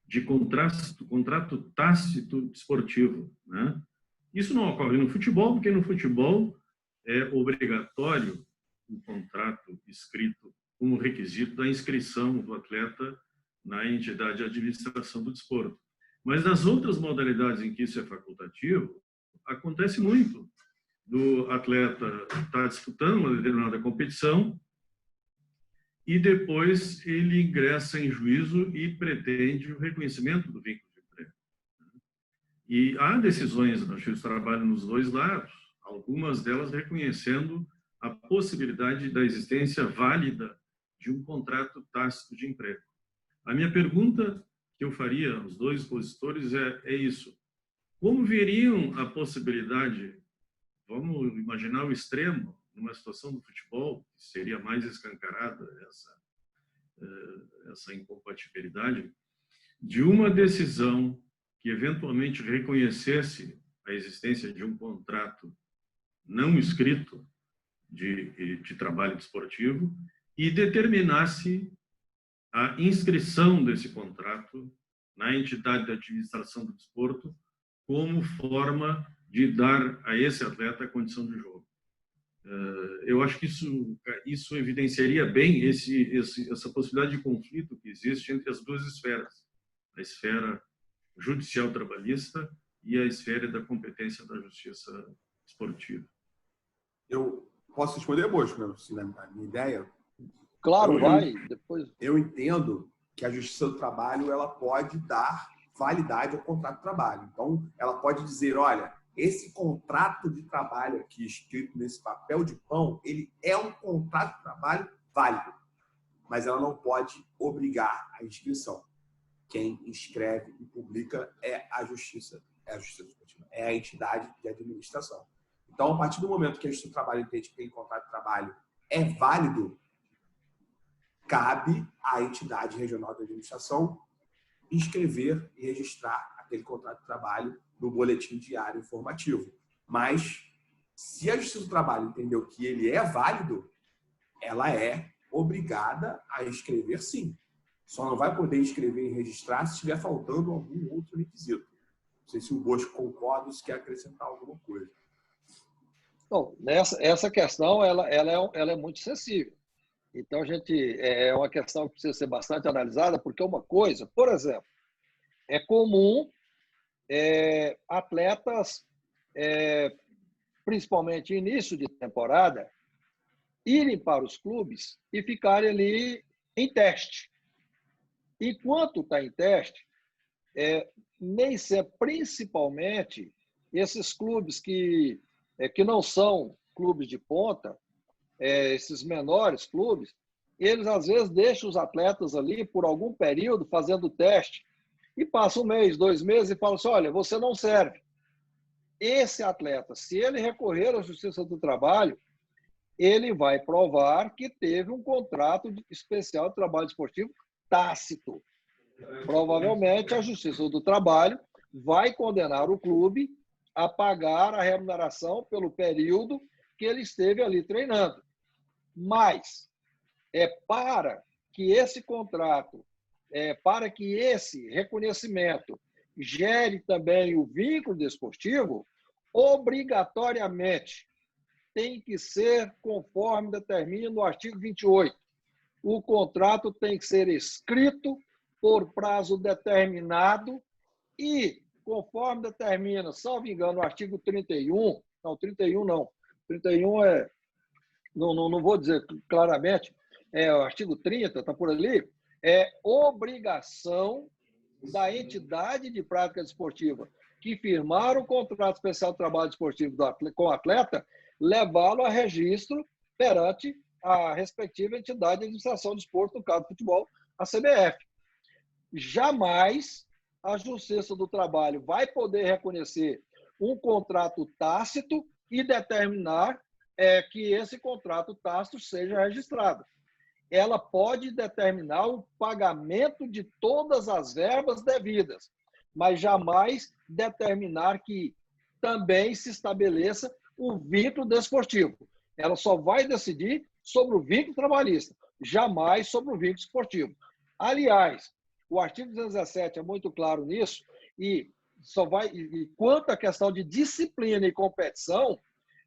de contrato tácito desportivo, né? Isso não ocorre no futebol, porque no futebol é obrigatório o contrato escrito como requisito da inscrição do atleta na entidade de administração do desporto. Mas nas outras modalidades em que isso é facultativo, acontece muito do atleta estar disputando uma determinada competição e depois ele ingressa em juízo e pretende o reconhecimento do vínculo de emprego. E há decisões na Justiça do Trabalho nos 2 lados, algumas delas reconhecendo a possibilidade da existência válida de um contrato tácito de emprego. A minha pergunta que eu faria aos 2 expositores é isso. Como veriam a possibilidade, vamos imaginar o extremo, numa situação do futebol, que seria mais escancarada essa incompatibilidade, de uma decisão que eventualmente reconhecesse a existência de um contrato não escrito de trabalho desportivo e determinasse a inscrição desse contrato na entidade de administração do desporto como forma de dar a esse atleta a condição de jogo. Eu acho que isso evidenciaria bem essa possibilidade de conflito que existe entre as 2 esferas, a esfera judicial trabalhista e a esfera da competência da justiça esportiva. Eu posso responder, Bosco, a minha ideia? Claro, vai. Depois. Eu entendo que a Justiça do Trabalho ela pode dar validade ao contrato de trabalho. Então, ela pode dizer, olha, esse contrato de trabalho aqui escrito nesse papel de pão, ele é um contrato de trabalho válido, mas ela não pode obrigar a inscrição. Quem inscreve e publica é a Justiça, é a entidade de administração. Então, a partir do momento que a Justiça do Trabalho entende que aquele contrato de trabalho é válido, cabe à entidade regional de administração inscrever e registrar aquele contrato de trabalho no boletim diário informativo. Mas, se a Justiça do Trabalho entendeu que ele é válido, ela é obrigada a inscrever, sim. Só não vai poder inscrever e registrar se estiver faltando algum outro requisito. Não sei se o Bosco concorda ou se quer acrescentar alguma coisa. Bom, essa questão ela é muito sensível. Então, é uma questão que precisa ser bastante analisada, porque uma coisa, por exemplo, é comum atletas, principalmente início de temporada, irem para os clubes e ficarem ali em teste. Enquanto está em teste, nem sempre, principalmente, esses clubes que não são clubes de ponta, esses menores clubes, eles às vezes deixam os atletas ali por algum período fazendo teste e passa 1 mês, 2 meses e falam assim, olha, você não serve. Esse atleta, se ele recorrer à Justiça do Trabalho, ele vai provar que teve um contrato especial de trabalho esportivo tácito. Provavelmente a Justiça do Trabalho vai condenar o clube a pagar a remuneração pelo período que ele esteve ali treinando. Mas para que esse contrato, para que esse reconhecimento gere também o vínculo desportivo, obrigatoriamente tem que ser conforme determina o artigo 28. O contrato tem que ser escrito por prazo determinado e, conforme determina, salvo engano, o artigo 31, não, 31 não, 31 não vou dizer claramente, o artigo 30, está por ali, é obrigação da entidade de prática desportiva que firmar o contrato especial de trabalho desportivo com o atleta, levá-lo a registro perante a respectiva entidade de administração do esporte, no caso do futebol, a CBF. Jamais a Justiça do Trabalho vai poder reconhecer um contrato tácito e determinar que esse contrato tácito seja registrado. Ela pode determinar o pagamento de todas as verbas devidas, mas jamais determinar que também se estabeleça o vínculo desportivo. Ela só vai decidir sobre o vínculo trabalhista, jamais sobre o vínculo esportivo. Aliás, o artigo 217 é muito claro nisso, e quanto à questão de disciplina e competição,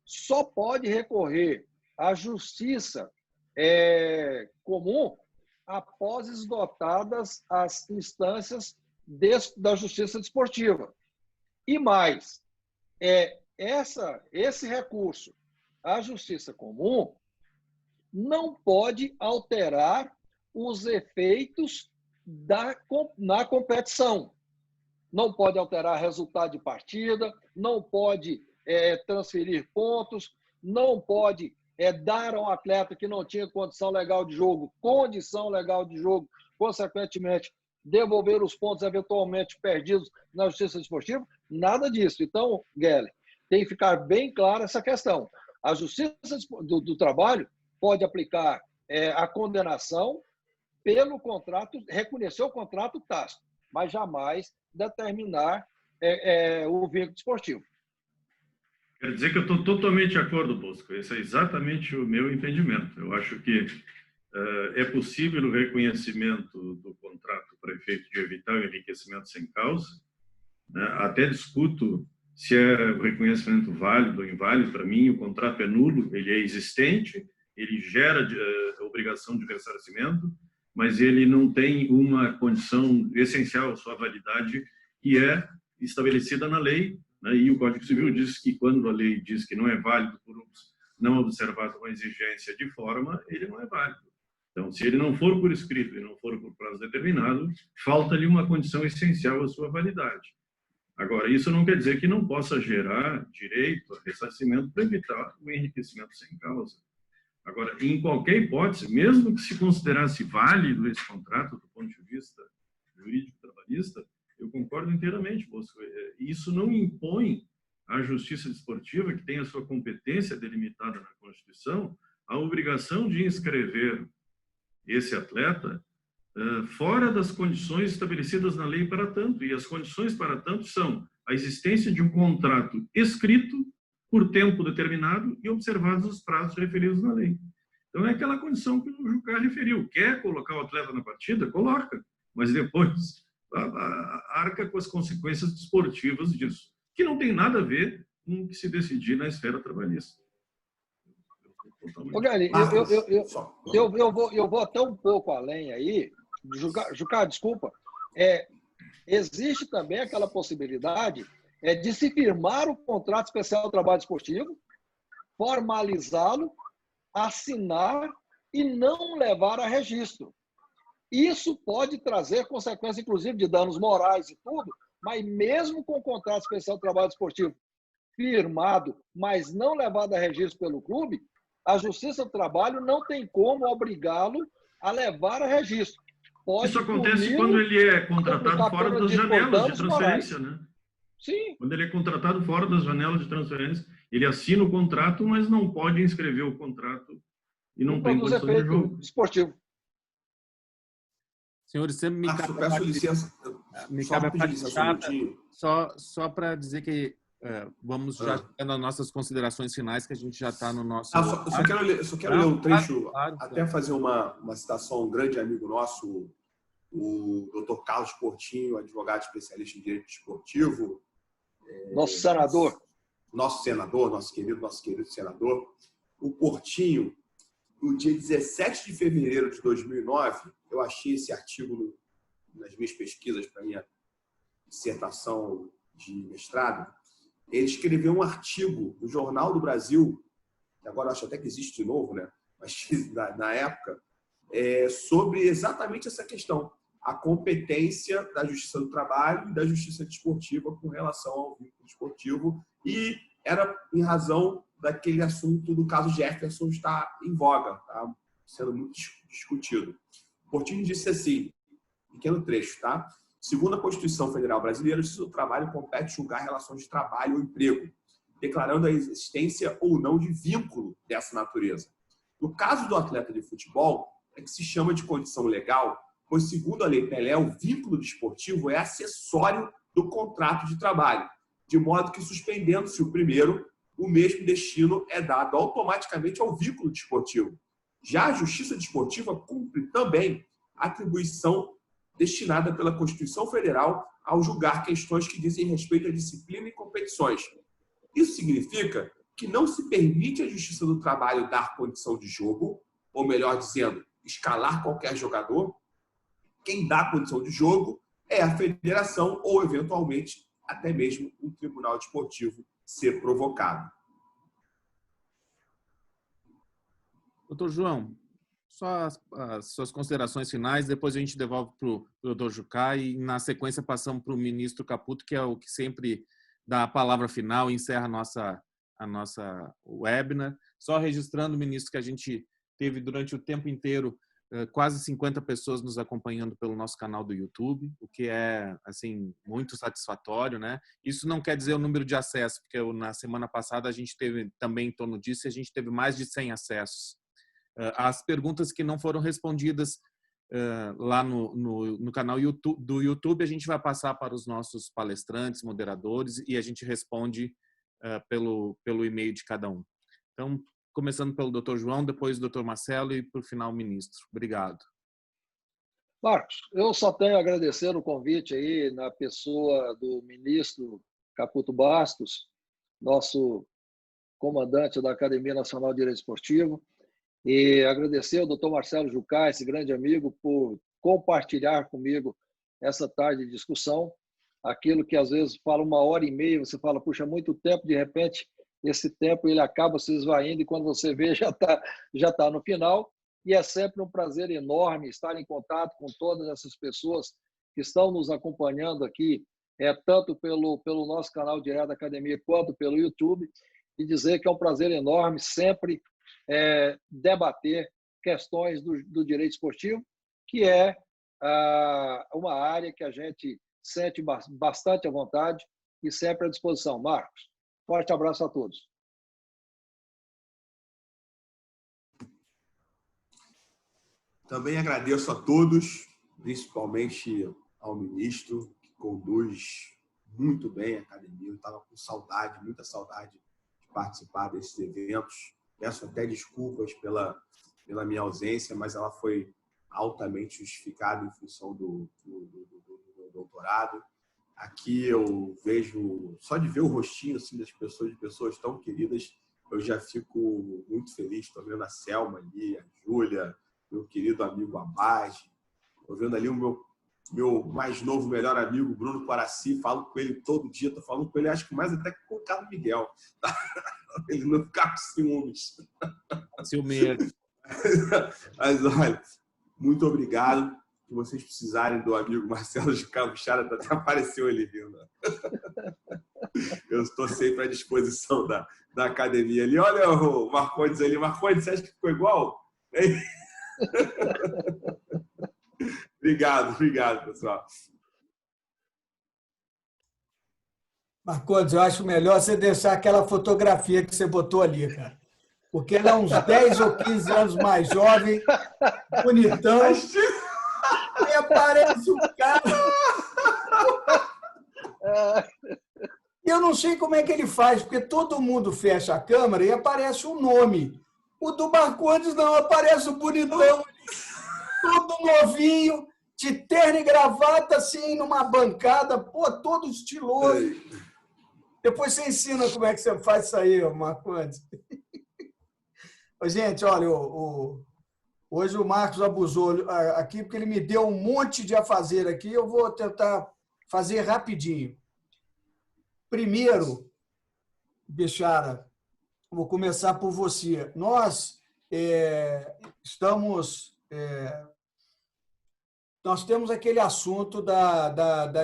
só pode recorrer à justiça comum após esgotadas as instâncias da justiça desportiva. E mais, esse recurso à justiça comum não pode alterar os efeitos na competição. Não pode alterar resultado de partida, não pode transferir pontos, não pode dar a um atleta que não tinha condição legal de jogo, consequentemente, devolver os pontos eventualmente perdidos na justiça desportiva, nada disso. Então, Guelli, tem que ficar bem clara essa questão. A Justiça do Trabalho pode aplicar a condenação pelo contrato, reconhecer o contrato tácito, mas jamais determinar o vínculo desportivo. Quero dizer que eu estou totalmente de acordo, Bosco. Esse é exatamente o meu entendimento. Eu acho que é possível o reconhecimento do contrato para efeito de evitar o enriquecimento sem causa, né? Até discuto se é o reconhecimento válido ou inválido. Para mim, o contrato é nulo, ele é existente, ele gera obrigação de ressarcimento, mas ele não tem uma condição essencial à sua validade, que é estabelecida na lei, né? E o Código Civil diz que quando a lei diz que não é válido por não observar uma exigência de forma, ele não é válido. Então, se ele não for por escrito e não for por prazo determinado, falta-lhe uma condição essencial à sua validade. Agora, isso não quer dizer que não possa gerar direito a ressarcimento para evitar o enriquecimento sem causa. Agora, em qualquer hipótese, mesmo que se considerasse válido esse contrato do ponto de vista jurídico trabalhista, eu concordo inteiramente, Bosco. Isso não impõe à Justiça Desportiva, que tem a sua competência delimitada na Constituição, a obrigação de inscrever esse atleta fora das condições estabelecidas na lei para tanto. E as condições para tanto são a existência de um contrato escrito por tempo determinado e observados os prazos referidos na lei. Então, é aquela condição que o Jucá referiu. Quer colocar o atleta na partida? Coloca. Mas depois arca com as consequências desportivas disso, que não tem nada a ver com o que se decidir na esfera trabalhista. Ô, Gali, eu vou até um pouco além aí. Jucá, desculpa. Existe também aquela possibilidade de se firmar o contrato especial de trabalho esportivo, formalizá-lo, assinar e não levar a registro. Isso pode trazer consequências, inclusive, de danos morais e tudo, mas mesmo com o contrato especial de trabalho esportivo firmado, mas não levado a registro pelo clube, a Justiça do Trabalho não tem como obrigá-lo a levar a registro. Isso acontece quando ele é contratado fora das janelas de transferência, né? Sim. Quando ele é contratado fora das janelas de transferência, ele assina o contrato, mas não pode inscrever o contrato e não tem condição de jogo esportivo. Senhores, sempre me cabe peço licença. Me cabe a parte chata, só para dizer que vamos já nas nossas considerações finais, que a gente já está no nosso... Só quero ler um trecho, até fazer uma citação a um grande amigo nosso, o Dr. Carlos Portinho, advogado especialista em direito esportivo. Nosso senador. Nosso querido senador. O Portinho, no dia 17 de fevereiro de 2009, eu achei esse artigo nas minhas pesquisas para minha dissertação de mestrado. Ele escreveu um artigo no Jornal do Brasil, que agora eu acho até que existe de novo, né? Mas na época, sobre exatamente essa questão, a competência da Justiça do Trabalho e da Justiça Desportiva com relação ao vínculo desportivo, e era em razão daquele assunto do caso Jefferson estar em voga, tá? Sendo muito discutido. Portinho disse assim, pequeno trecho, tá? Segundo a Constituição Federal Brasileira, a Justiça do Trabalho compete julgar relações de trabalho ou emprego, declarando a existência ou não de vínculo dessa natureza. No caso do atleta de futebol, é que se chama de condição legal, pois, segundo a Lei Pelé, o vínculo desportivo é acessório do contrato de trabalho, de modo que, suspendendo-se o primeiro, o mesmo destino é dado automaticamente ao vínculo desportivo. Já a Justiça Desportiva cumpre também a atribuição destinada pela Constituição Federal ao julgar questões que dizem respeito à disciplina e competições. Isso significa que não se permite à Justiça do Trabalho dar condição de jogo, ou melhor dizendo, escalar qualquer jogador. Quem dá condição de jogo é a federação ou, eventualmente, até mesmo um tribunal desportivo ser provocado. Doutor João, só as suas considerações finais, depois a gente devolve para o doutor Jucá e, na sequência, passamos para o ministro Caputo, que é o que sempre dá a palavra final e encerra a nossa webinar. Só registrando, ministro, que a gente teve durante o tempo inteiro quase 50 pessoas nos acompanhando pelo nosso canal do YouTube, o que é, assim, muito satisfatório, né? Isso não quer dizer o número de acessos, porque na semana passada a gente teve também em torno disso, e a gente teve mais de 100 acessos. As perguntas que não foram respondidas lá no canal do YouTube, a gente vai passar para os nossos palestrantes, moderadores, e a gente responde pelo e-mail de cada um. Então, começando pelo Dr. João, depois o Dr. Marcelo e, por final, o ministro. Obrigado. Marcos, eu só tenho a agradecer o convite aí na pessoa do ministro Caputo Bastos, nosso comandante da Academia Nacional de Direito Esportivo, e agradecer ao Dr. Marcelo Jucá, esse grande amigo, por compartilhar comigo essa tarde de discussão. Aquilo que às vezes fala 1h30, você fala, puxa, muito tempo, de repente esse tempo ele acaba se esvaindo e quando você vê já tá no final. E é sempre um prazer enorme estar em contato com todas essas pessoas que estão nos acompanhando aqui, tanto pelo nosso canal direto da Academia quanto pelo YouTube, e dizer que é um prazer enorme sempre debater questões do direito esportivo, que é uma área que a gente sente bastante à vontade e sempre à disposição. Marcos, forte abraço a todos. Também agradeço a todos, principalmente ao ministro, que conduz muito bem a academia. Eu estava com saudade, muita saudade de participar desses eventos. Peço até desculpas pela minha ausência, mas ela foi altamente justificada em função do doutorado. Aqui eu vejo, só de ver o rostinho assim, das pessoas, de pessoas tão queridas, eu já fico muito feliz. Estou vendo a Selma ali, a Júlia, meu querido amigo Abad. Estou vendo ali o meu mais novo, melhor amigo, Bruno Paraci. Falo com ele todo dia, estou falando com ele, acho que mais até que com o Carlos Miguel. Tá? Ele não ficar com ciúmes. Ciúmeiro. Mas, olha, muito obrigado. Se vocês precisarem do amigo Marcelo de Cabuchara, até apareceu ele vindo. Eu estou sempre à disposição da academia ali. Olha o Marcondes ali. Marcondes, você acha que ficou igual? Obrigado, pessoal. Marcondes, eu acho melhor você deixar aquela fotografia que você botou ali, cara. Porque ele é uns 10 ou 15 anos mais jovem, bonitão. Aí aparece um cara. Eu não sei como é que ele faz, porque todo mundo fecha a câmera e aparece um nome. O do Marcondes não, aparece o bonitão, todo novinho, de terno e gravata, assim, numa bancada, pô, todo estiloso. Depois você ensina como é que você faz isso aí, Marcondes. Gente, olha, hoje o Marcos abusou aqui, porque ele me deu um monte de afazer aqui, eu vou tentar fazer rapidinho. Primeiro, Bechara, vou começar por você. Nós nós temos aquele assunto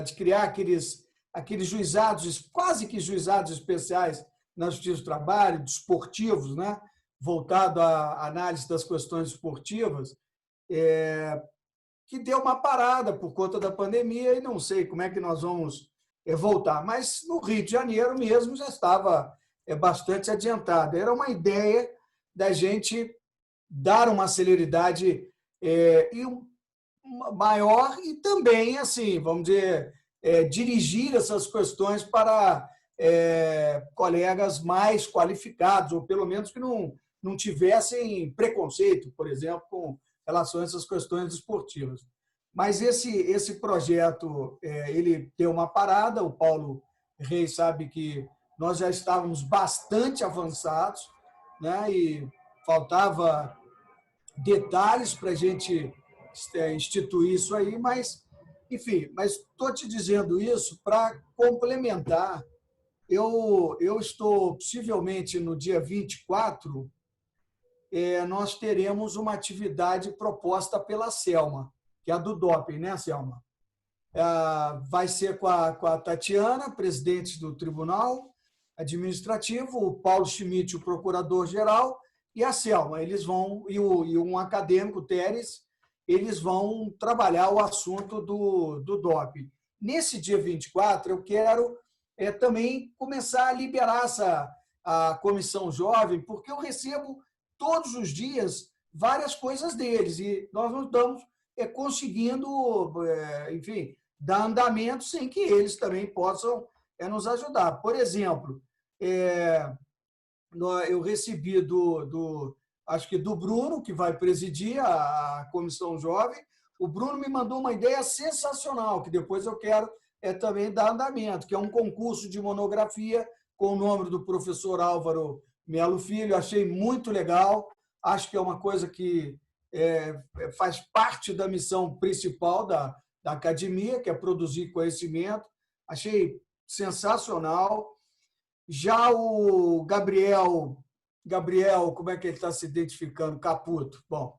de criar aqueles juizados, quase que juizados especiais na Justiça do Trabalho, desportivos, né? Voltado à análise das questões esportivas, que deu uma parada por conta da pandemia e não sei como é que nós vamos voltar. Mas no Rio de Janeiro mesmo já estava bastante adiantado. Era uma ideia da gente dar uma celeridade maior e também, assim, vamos dizer, dirigir essas questões para colegas mais qualificados, ou pelo menos que não tivessem preconceito, por exemplo, com relação a essas questões esportivas. Mas esse projeto ele deu uma parada, o Paulo Reis sabe que nós já estávamos bastante avançados, né? E faltava detalhes para a gente instituir isso aí, mas, enfim, mas estou te dizendo isso para complementar. Eu estou, possivelmente, no dia 24, nós teremos uma atividade proposta pela Selma, que é a do doping, né, Selma? Vai ser com a Tatiana, presidente do Tribunal Administrativo, o Paulo Schmidt, o procurador-geral, e a Selma. Eles vão, e um acadêmico, o Teres, eles vão trabalhar o assunto do doping. Nesse dia 24, eu quero também começar a liberar a comissão jovem, porque eu recebo todos os dias várias coisas deles, e nós não estamos conseguindo, enfim, dar andamento sem que eles também possam nos ajudar. Por exemplo, eu recebi acho que do Bruno, que vai presidir a comissão jovem. O Bruno me mandou uma ideia sensacional, que depois eu quero também dar andamento, que é um concurso de monografia com o nome do professor Álvaro Melo Filho. Achei muito legal, acho que é uma coisa que faz parte da missão principal da academia, que é produzir conhecimento. Achei sensacional. Já o Gabriel, como é que ele está se identificando? Caputo. Bom,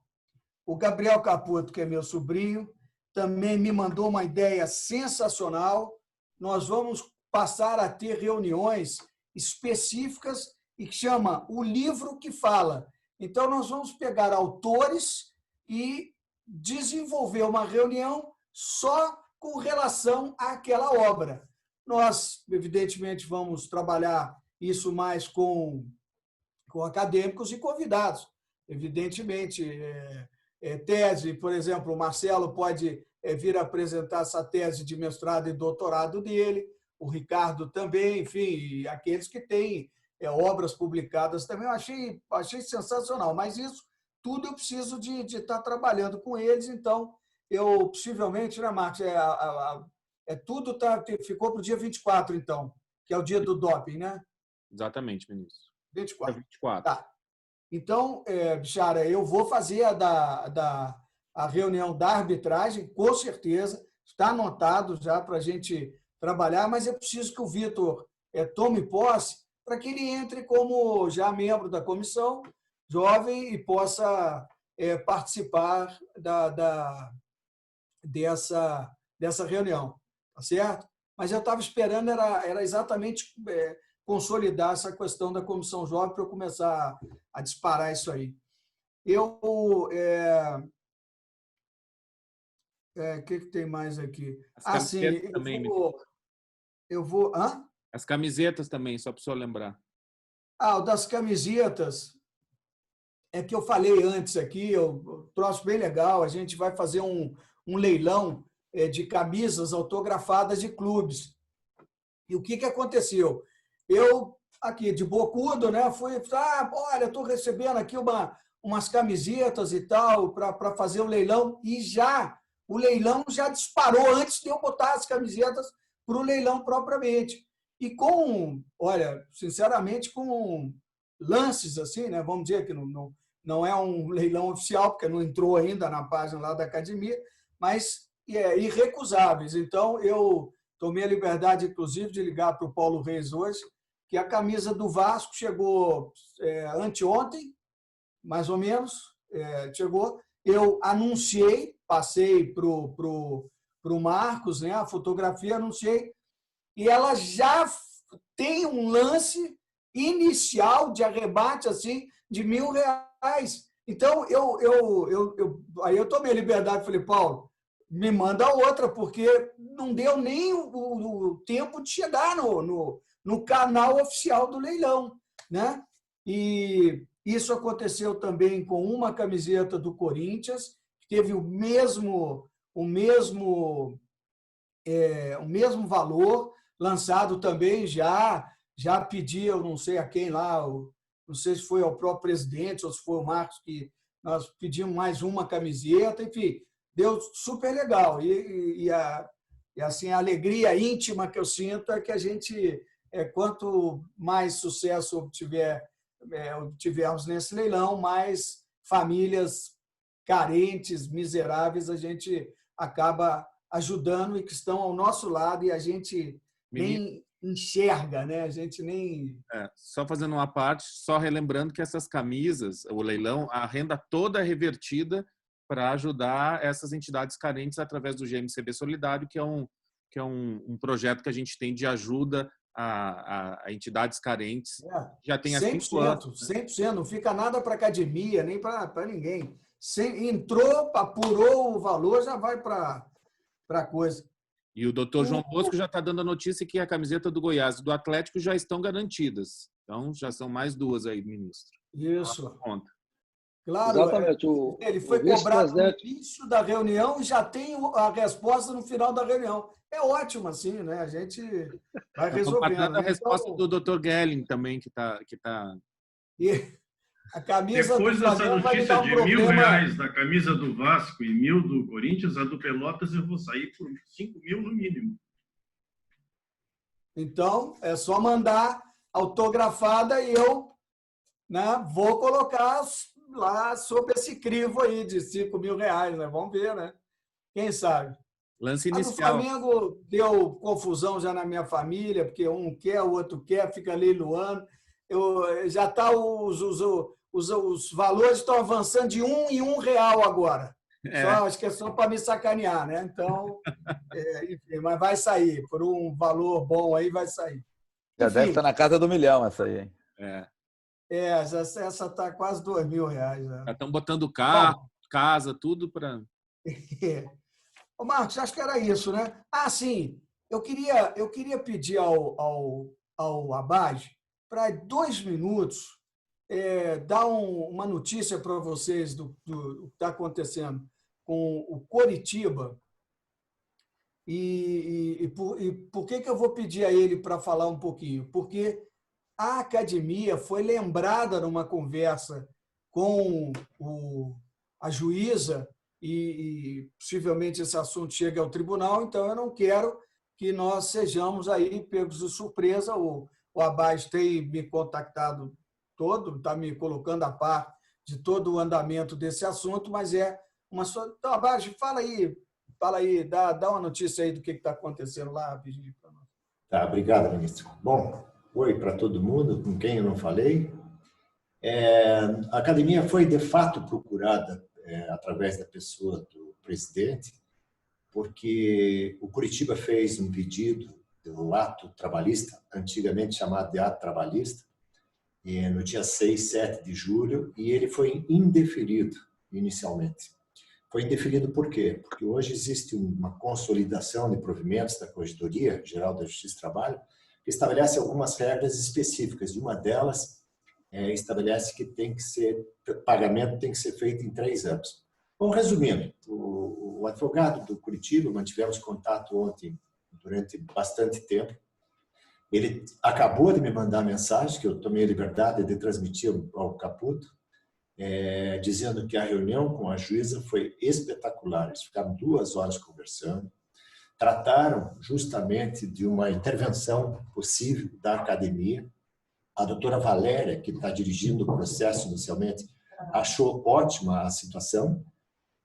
o Gabriel Caputo, que é meu sobrinho, também me mandou uma ideia sensacional. Nós vamos passar a ter reuniões específicas e que chama O Livro que Fala. Então, nós vamos pegar autores e desenvolver uma reunião só com relação àquela obra. Nós, evidentemente, vamos trabalhar isso mais com acadêmicos e convidados. Evidentemente, tese, por exemplo, o Marcelo pode vir apresentar essa tese de mestrado e doutorado dele, o Ricardo também, enfim, e aqueles que têm obras publicadas também. Eu achei sensacional, mas isso tudo eu preciso de estar trabalhando com eles, então eu possivelmente, né, Marcos, tudo ficou para o dia 24, então, que é o dia do doping, né? Exatamente, ministro. 24. 24. Tá. Então, Bichara, eu vou fazer a reunião da arbitragem, com certeza, está anotado já para a gente trabalhar, mas é preciso que o Vitor tome posse para que ele entre como já membro da comissão jovem e possa participar dessa reunião, tá certo? Mas eu estava esperando, era exatamente consolidar essa questão da comissão jovem para eu começar a disparar isso aí. O que tem mais aqui? Sim, eu vou... Hã? As camisetas também, só para o senhor lembrar. O das camisetas, que eu falei antes aqui, eu trouxe bem legal, a gente vai fazer um um leilão de camisas autografadas de clubes. E o que aconteceu? Eu, aqui de bocudo, né, fui, olha, estou recebendo aqui umas camisetas e tal para fazer o leilão, e o leilão já disparou antes de eu botar as camisetas para o leilão propriamente. E olha, sinceramente, com lances assim, né, vamos dizer que não é um leilão oficial, porque não entrou ainda na página lá da academia, mas irrecusáveis. Então, eu tomei a liberdade, inclusive, de ligar para o Paulo Reis hoje, que a camisa do Vasco chegou anteontem, mais ou menos, chegou. Eu anunciei, passei para o Marcos, né, a fotografia, anunciei, e ela já tem um lance inicial de arrebate assim, de R$1.000. Então, aí eu tomei a liberdade e falei, Paulo, me manda outra, porque não deu nem o tempo de chegar no canal oficial do leilão, né? E isso aconteceu também com uma camiseta do Corinthians, que teve o mesmo valor, lançado também já pedi, eu não sei a quem lá, não sei se foi ao próprio presidente ou se foi o Marcos, que nós pedimos mais uma camiseta, enfim, deu super legal. E assim, a alegria íntima que eu sinto é que a gente, quanto mais sucesso obtivermos nesse leilão, mais famílias carentes, miseráveis, a gente acaba ajudando e que estão ao nosso lado e a gente nem enxerga, né? A gente nem... Só fazendo uma parte, só relembrando que essas camisas, o leilão, a renda toda é revertida para ajudar essas entidades carentes através do GMCB Solidário, que é um projeto que a gente tem de ajuda a entidades carentes. Já tem 100%, 100%, não fica nada para a academia, nem para ninguém. Entrou, apurou o valor, já vai para coisa. E o doutor João Bosco já está dando a notícia que a camiseta do Goiás e do Atlético já estão garantidas. Então, já são mais duas aí, ministro. Isso. Conta. Claro, exatamente. Ele foi cobrado no início da reunião e já tem a resposta no final da reunião. É ótimo assim, né? A gente vai resolvendo. A resposta do doutor Gelling também, que tá... E a camisa depois do dessa Flamengo vai me notícia dar um de problema. R$1.000 da camisa do Vasco e 1.000 do Corinthians, a do Pelotas eu vou sair por 5.000 no mínimo. Então, é só mandar autografada e eu, né, vou colocar lá sob esse crivo aí de R$5.000, né? Vamos ver, né? Quem sabe? Lance A do inicial. Flamengo deu confusão já na minha família, porque um quer, o outro quer, fica leiloando. Já está os valores estão avançando de R$1 em R$1 agora. Acho que é só para me sacanear, né? Então, enfim, mas vai sair. Por um valor bom aí, vai sair. Já deve estar na casa do R$1 milhão essa aí, hein? Essa está quase R$2.000. Né? Já estão botando carro, casa, tudo para... Ô, Marcos, acho que era isso, né? Sim. Eu queria pedir ao Abad para 2 minutos dar uma notícia para vocês do que está acontecendo com o Coritiba. E por que eu vou pedir a ele para falar um pouquinho? Porque a academia foi lembrada numa conversa com a juíza e possivelmente esse assunto chegue ao tribunal, então eu não quero que nós sejamos aí pegos de surpresa. O Abad tem me contactado está me colocando a par de todo o andamento desse assunto, mas Então, Abad, fala aí, dá uma notícia aí do que está acontecendo lá, rapidinho para nós. Tá, obrigado, ministro. Bom, oi para todo mundo, com quem eu não falei. A academia foi, de fato, procurada através da pessoa do presidente, porque o Coritiba fez um pedido do ato trabalhista, antigamente chamado de ato trabalhista, no dia 6, 7 de julho, e ele foi indeferido inicialmente. Foi indeferido por quê? Porque hoje existe uma consolidação de provimentos da Corregedoria Geral da Justiça do Trabalho, que estabelece algumas regras específicas. E uma delas estabelece que o pagamento tem que ser feito em 3 anos. Bom, resumindo, o o advogado do Curitiba, mantivemos contato ontem durante bastante tempo. Ele acabou de me mandar mensagem, que eu tomei a liberdade de transmitir ao Caputo, dizendo que a reunião com a juíza foi espetacular. Eles ficaram 2 horas conversando, trataram justamente de uma intervenção possível da academia. A doutora Valéria, que está dirigindo o processo inicialmente, achou ótima a situação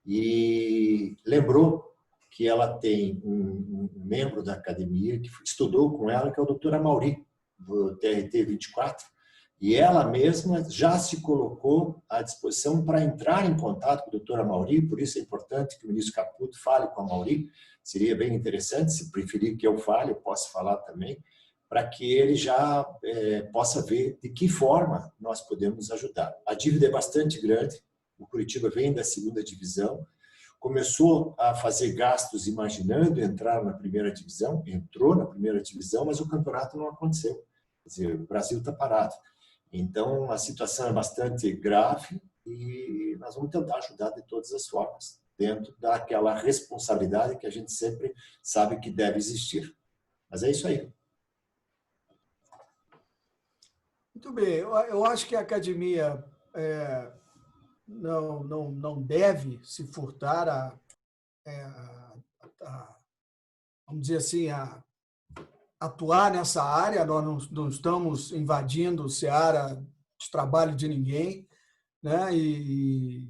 e lembrou que ela tem um membro da academia que estudou com ela, que é o doutor Amauri, do TRT 24, e ela mesma já se colocou à disposição para entrar em contato com o doutor Amauri, por isso é importante que o ministro Caputo fale com o Amauri, seria bem interessante, se preferir que eu fale, eu posso falar também, para que ele já possa ver de que forma nós podemos ajudar. A dívida é bastante grande, o Curitiba vem da 2ª divisão, começou a fazer gastos imaginando entrar na 1ª divisão, entrou na 1ª divisão, mas o campeonato não aconteceu. Quer dizer, o Brasil está parado. Então, a situação é bastante grave e nós vamos tentar ajudar de todas as formas, dentro daquela responsabilidade que a gente sempre sabe que deve existir. Mas é isso aí. Muito bem. Eu acho que a academia não deve se furtar vamos dizer assim, a atuar nessa área. Nós não estamos invadindo o seara de trabalho de ninguém, né? E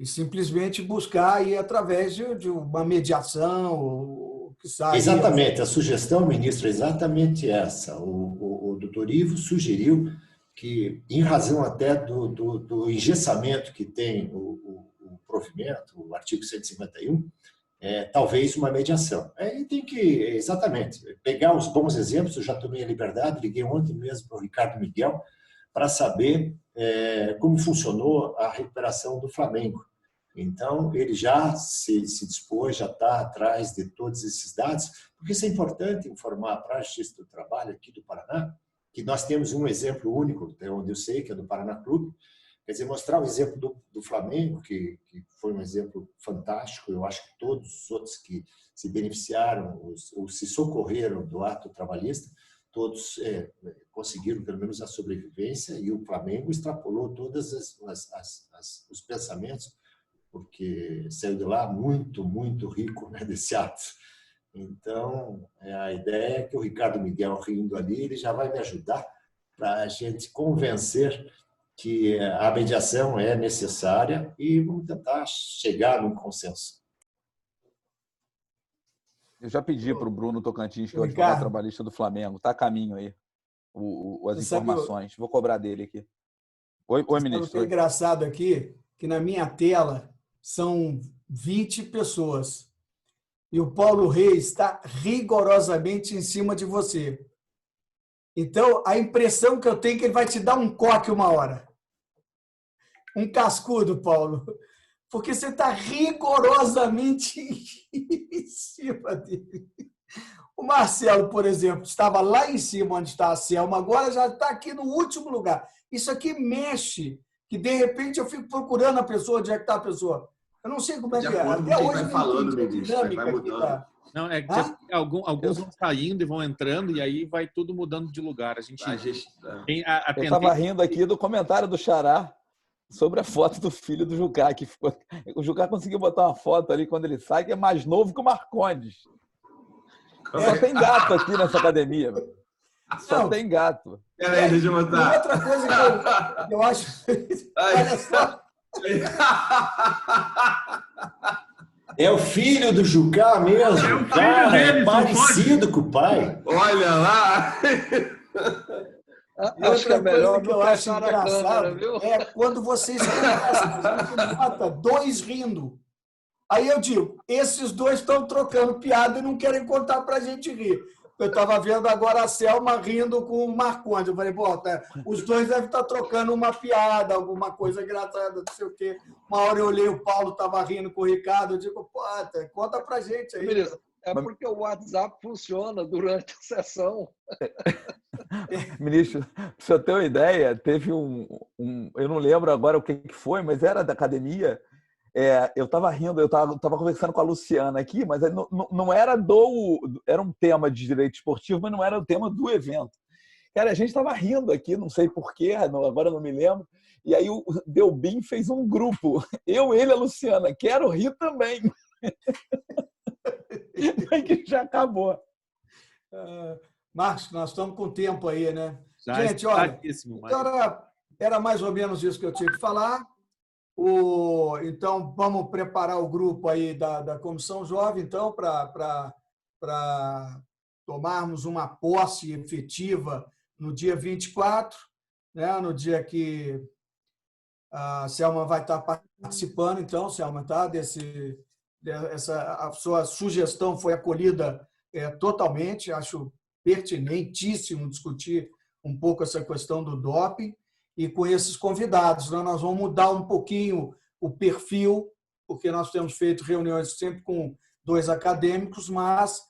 simplesmente buscar ir através de uma mediação. Exatamente, a sugestão, ministro, é exatamente essa. O doutor Ivo sugeriu que, em razão até do engessamento que tem o provimento, o artigo 151, talvez uma mediação. E tem que, exatamente, pegar os bons exemplos. Eu já tomei a liberdade, liguei ontem mesmo para o Ricardo Miguel, para saber como funcionou a recuperação do Flamengo. Então, ele já se dispôs, já está atrás de todos esses dados, porque isso é importante informar para a Justiça do Trabalho aqui do Paraná, que nós temos um exemplo único, até onde eu sei, que é do Paraná Clube. Quer dizer, mostrar o exemplo do Flamengo, que foi um exemplo fantástico. Eu acho que todos os outros que se beneficiaram ou se socorreram do ato trabalhista, todos conseguiram pelo menos a sobrevivência, e o Flamengo extrapolou todos os pensamentos, porque saiu de lá muito, muito rico, né, desse ato. Então, a ideia é que o Ricardo Miguel, rindo ali, ele já vai me ajudar para a gente convencer que a mediação é necessária e vamos tentar chegar num consenso. Eu já pedi para o Bruno Tocantins, que é o advogado trabalhista do Flamengo, está a caminho aí, as informações. Vou cobrar dele aqui. Oi, ministro. O que é engraçado aqui, que na minha tela são 20 pessoas e o Paulo Reis está rigorosamente em cima de você. Então, a impressão que eu tenho é que ele vai te dar um coque uma hora. Um cascudo, Paulo. Porque você está rigorosamente em cima dele. O Marcelo, por exemplo, estava lá em cima onde está a Selma, agora já está aqui no último lugar. Isso aqui mexe, que de repente eu fico procurando a pessoa, onde é que está a pessoa. Eu não sei como é que é. Até hoje vai falando, ministro, vai mudando. Não, é que alguns vão saindo e vão entrando, e aí vai tudo mudando de lugar. Eu estava rindo aqui do comentário do Xará sobre a foto do filho do Jucá. O Jucá conseguiu botar uma foto ali quando ele sai, que é mais novo que o Marcondes. Só tem gato aqui nessa academia. Só tem gato. Peraí, deixa eu botar. Outra coisa que eu acho... Olha só. É o filho do Jucá mesmo. É o filho dele, parecido com o pai. Olha lá. Acho que é melhor que eu acho engraçado é quando vocês conversam, nota 2 rindo. Aí eu digo, esses 2 estão trocando piada e não querem contar para a gente rir. Eu estava vendo agora a Selma rindo com o Marcondes. Eu falei, os 2 devem estar trocando uma piada, alguma coisa engraçada, não sei o quê. Uma hora eu olhei, o Paulo estava rindo com o Ricardo. Eu digo, conta para a gente aí. Beleza. É porque o WhatsApp funciona durante a sessão. Ministro, para você ter uma ideia, teve eu não lembro agora o que foi, mas era da academia, eu estava rindo, eu estava conversando com a Luciana aqui, mas não era era um tema de direito esportivo, mas não era o tema do evento. Cara, a gente estava rindo aqui, não sei porquê, agora não me lembro, e aí o Delbin fez um grupo, eu, ele e a Luciana, quero rir também. Que já acabou. Marcos, nós estamos com tempo aí, né? Já gente, olha, era mais ou menos isso que eu tinha que falar. Então, vamos preparar o grupo aí da Comissão Jovem, então, para tomarmos uma posse efetiva no dia 24, né? No dia que a Selma vai estar participando. Então, Selma, tá? A sua sugestão foi acolhida totalmente. Acho pertinentíssimo discutir um pouco essa questão do doping. E com esses convidados, nós vamos mudar um pouquinho o perfil, porque nós temos feito reuniões sempre com 2 acadêmicos, mas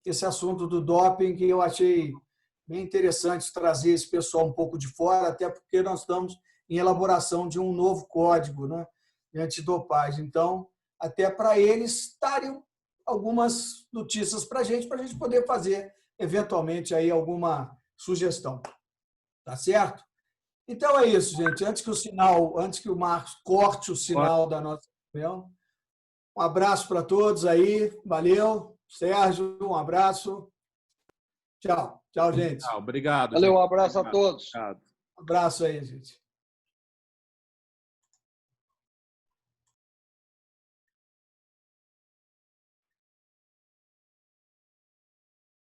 esse assunto do doping que eu achei bem interessante trazer esse pessoal um pouco de fora, até porque nós estamos em elaboração de um novo código, né, de antidopagem. Então, até para eles darem algumas notícias para a gente poder fazer, eventualmente, aí alguma sugestão. Tá certo? Então é isso, gente. Antes que o Marcos corte o sinal da nossa reunião, um abraço para todos aí. Valeu. Sérgio, um abraço. Tchau. Tchau, gente. Obrigado. Valeu, um abraço a todos. Obrigado. Um abraço aí, gente.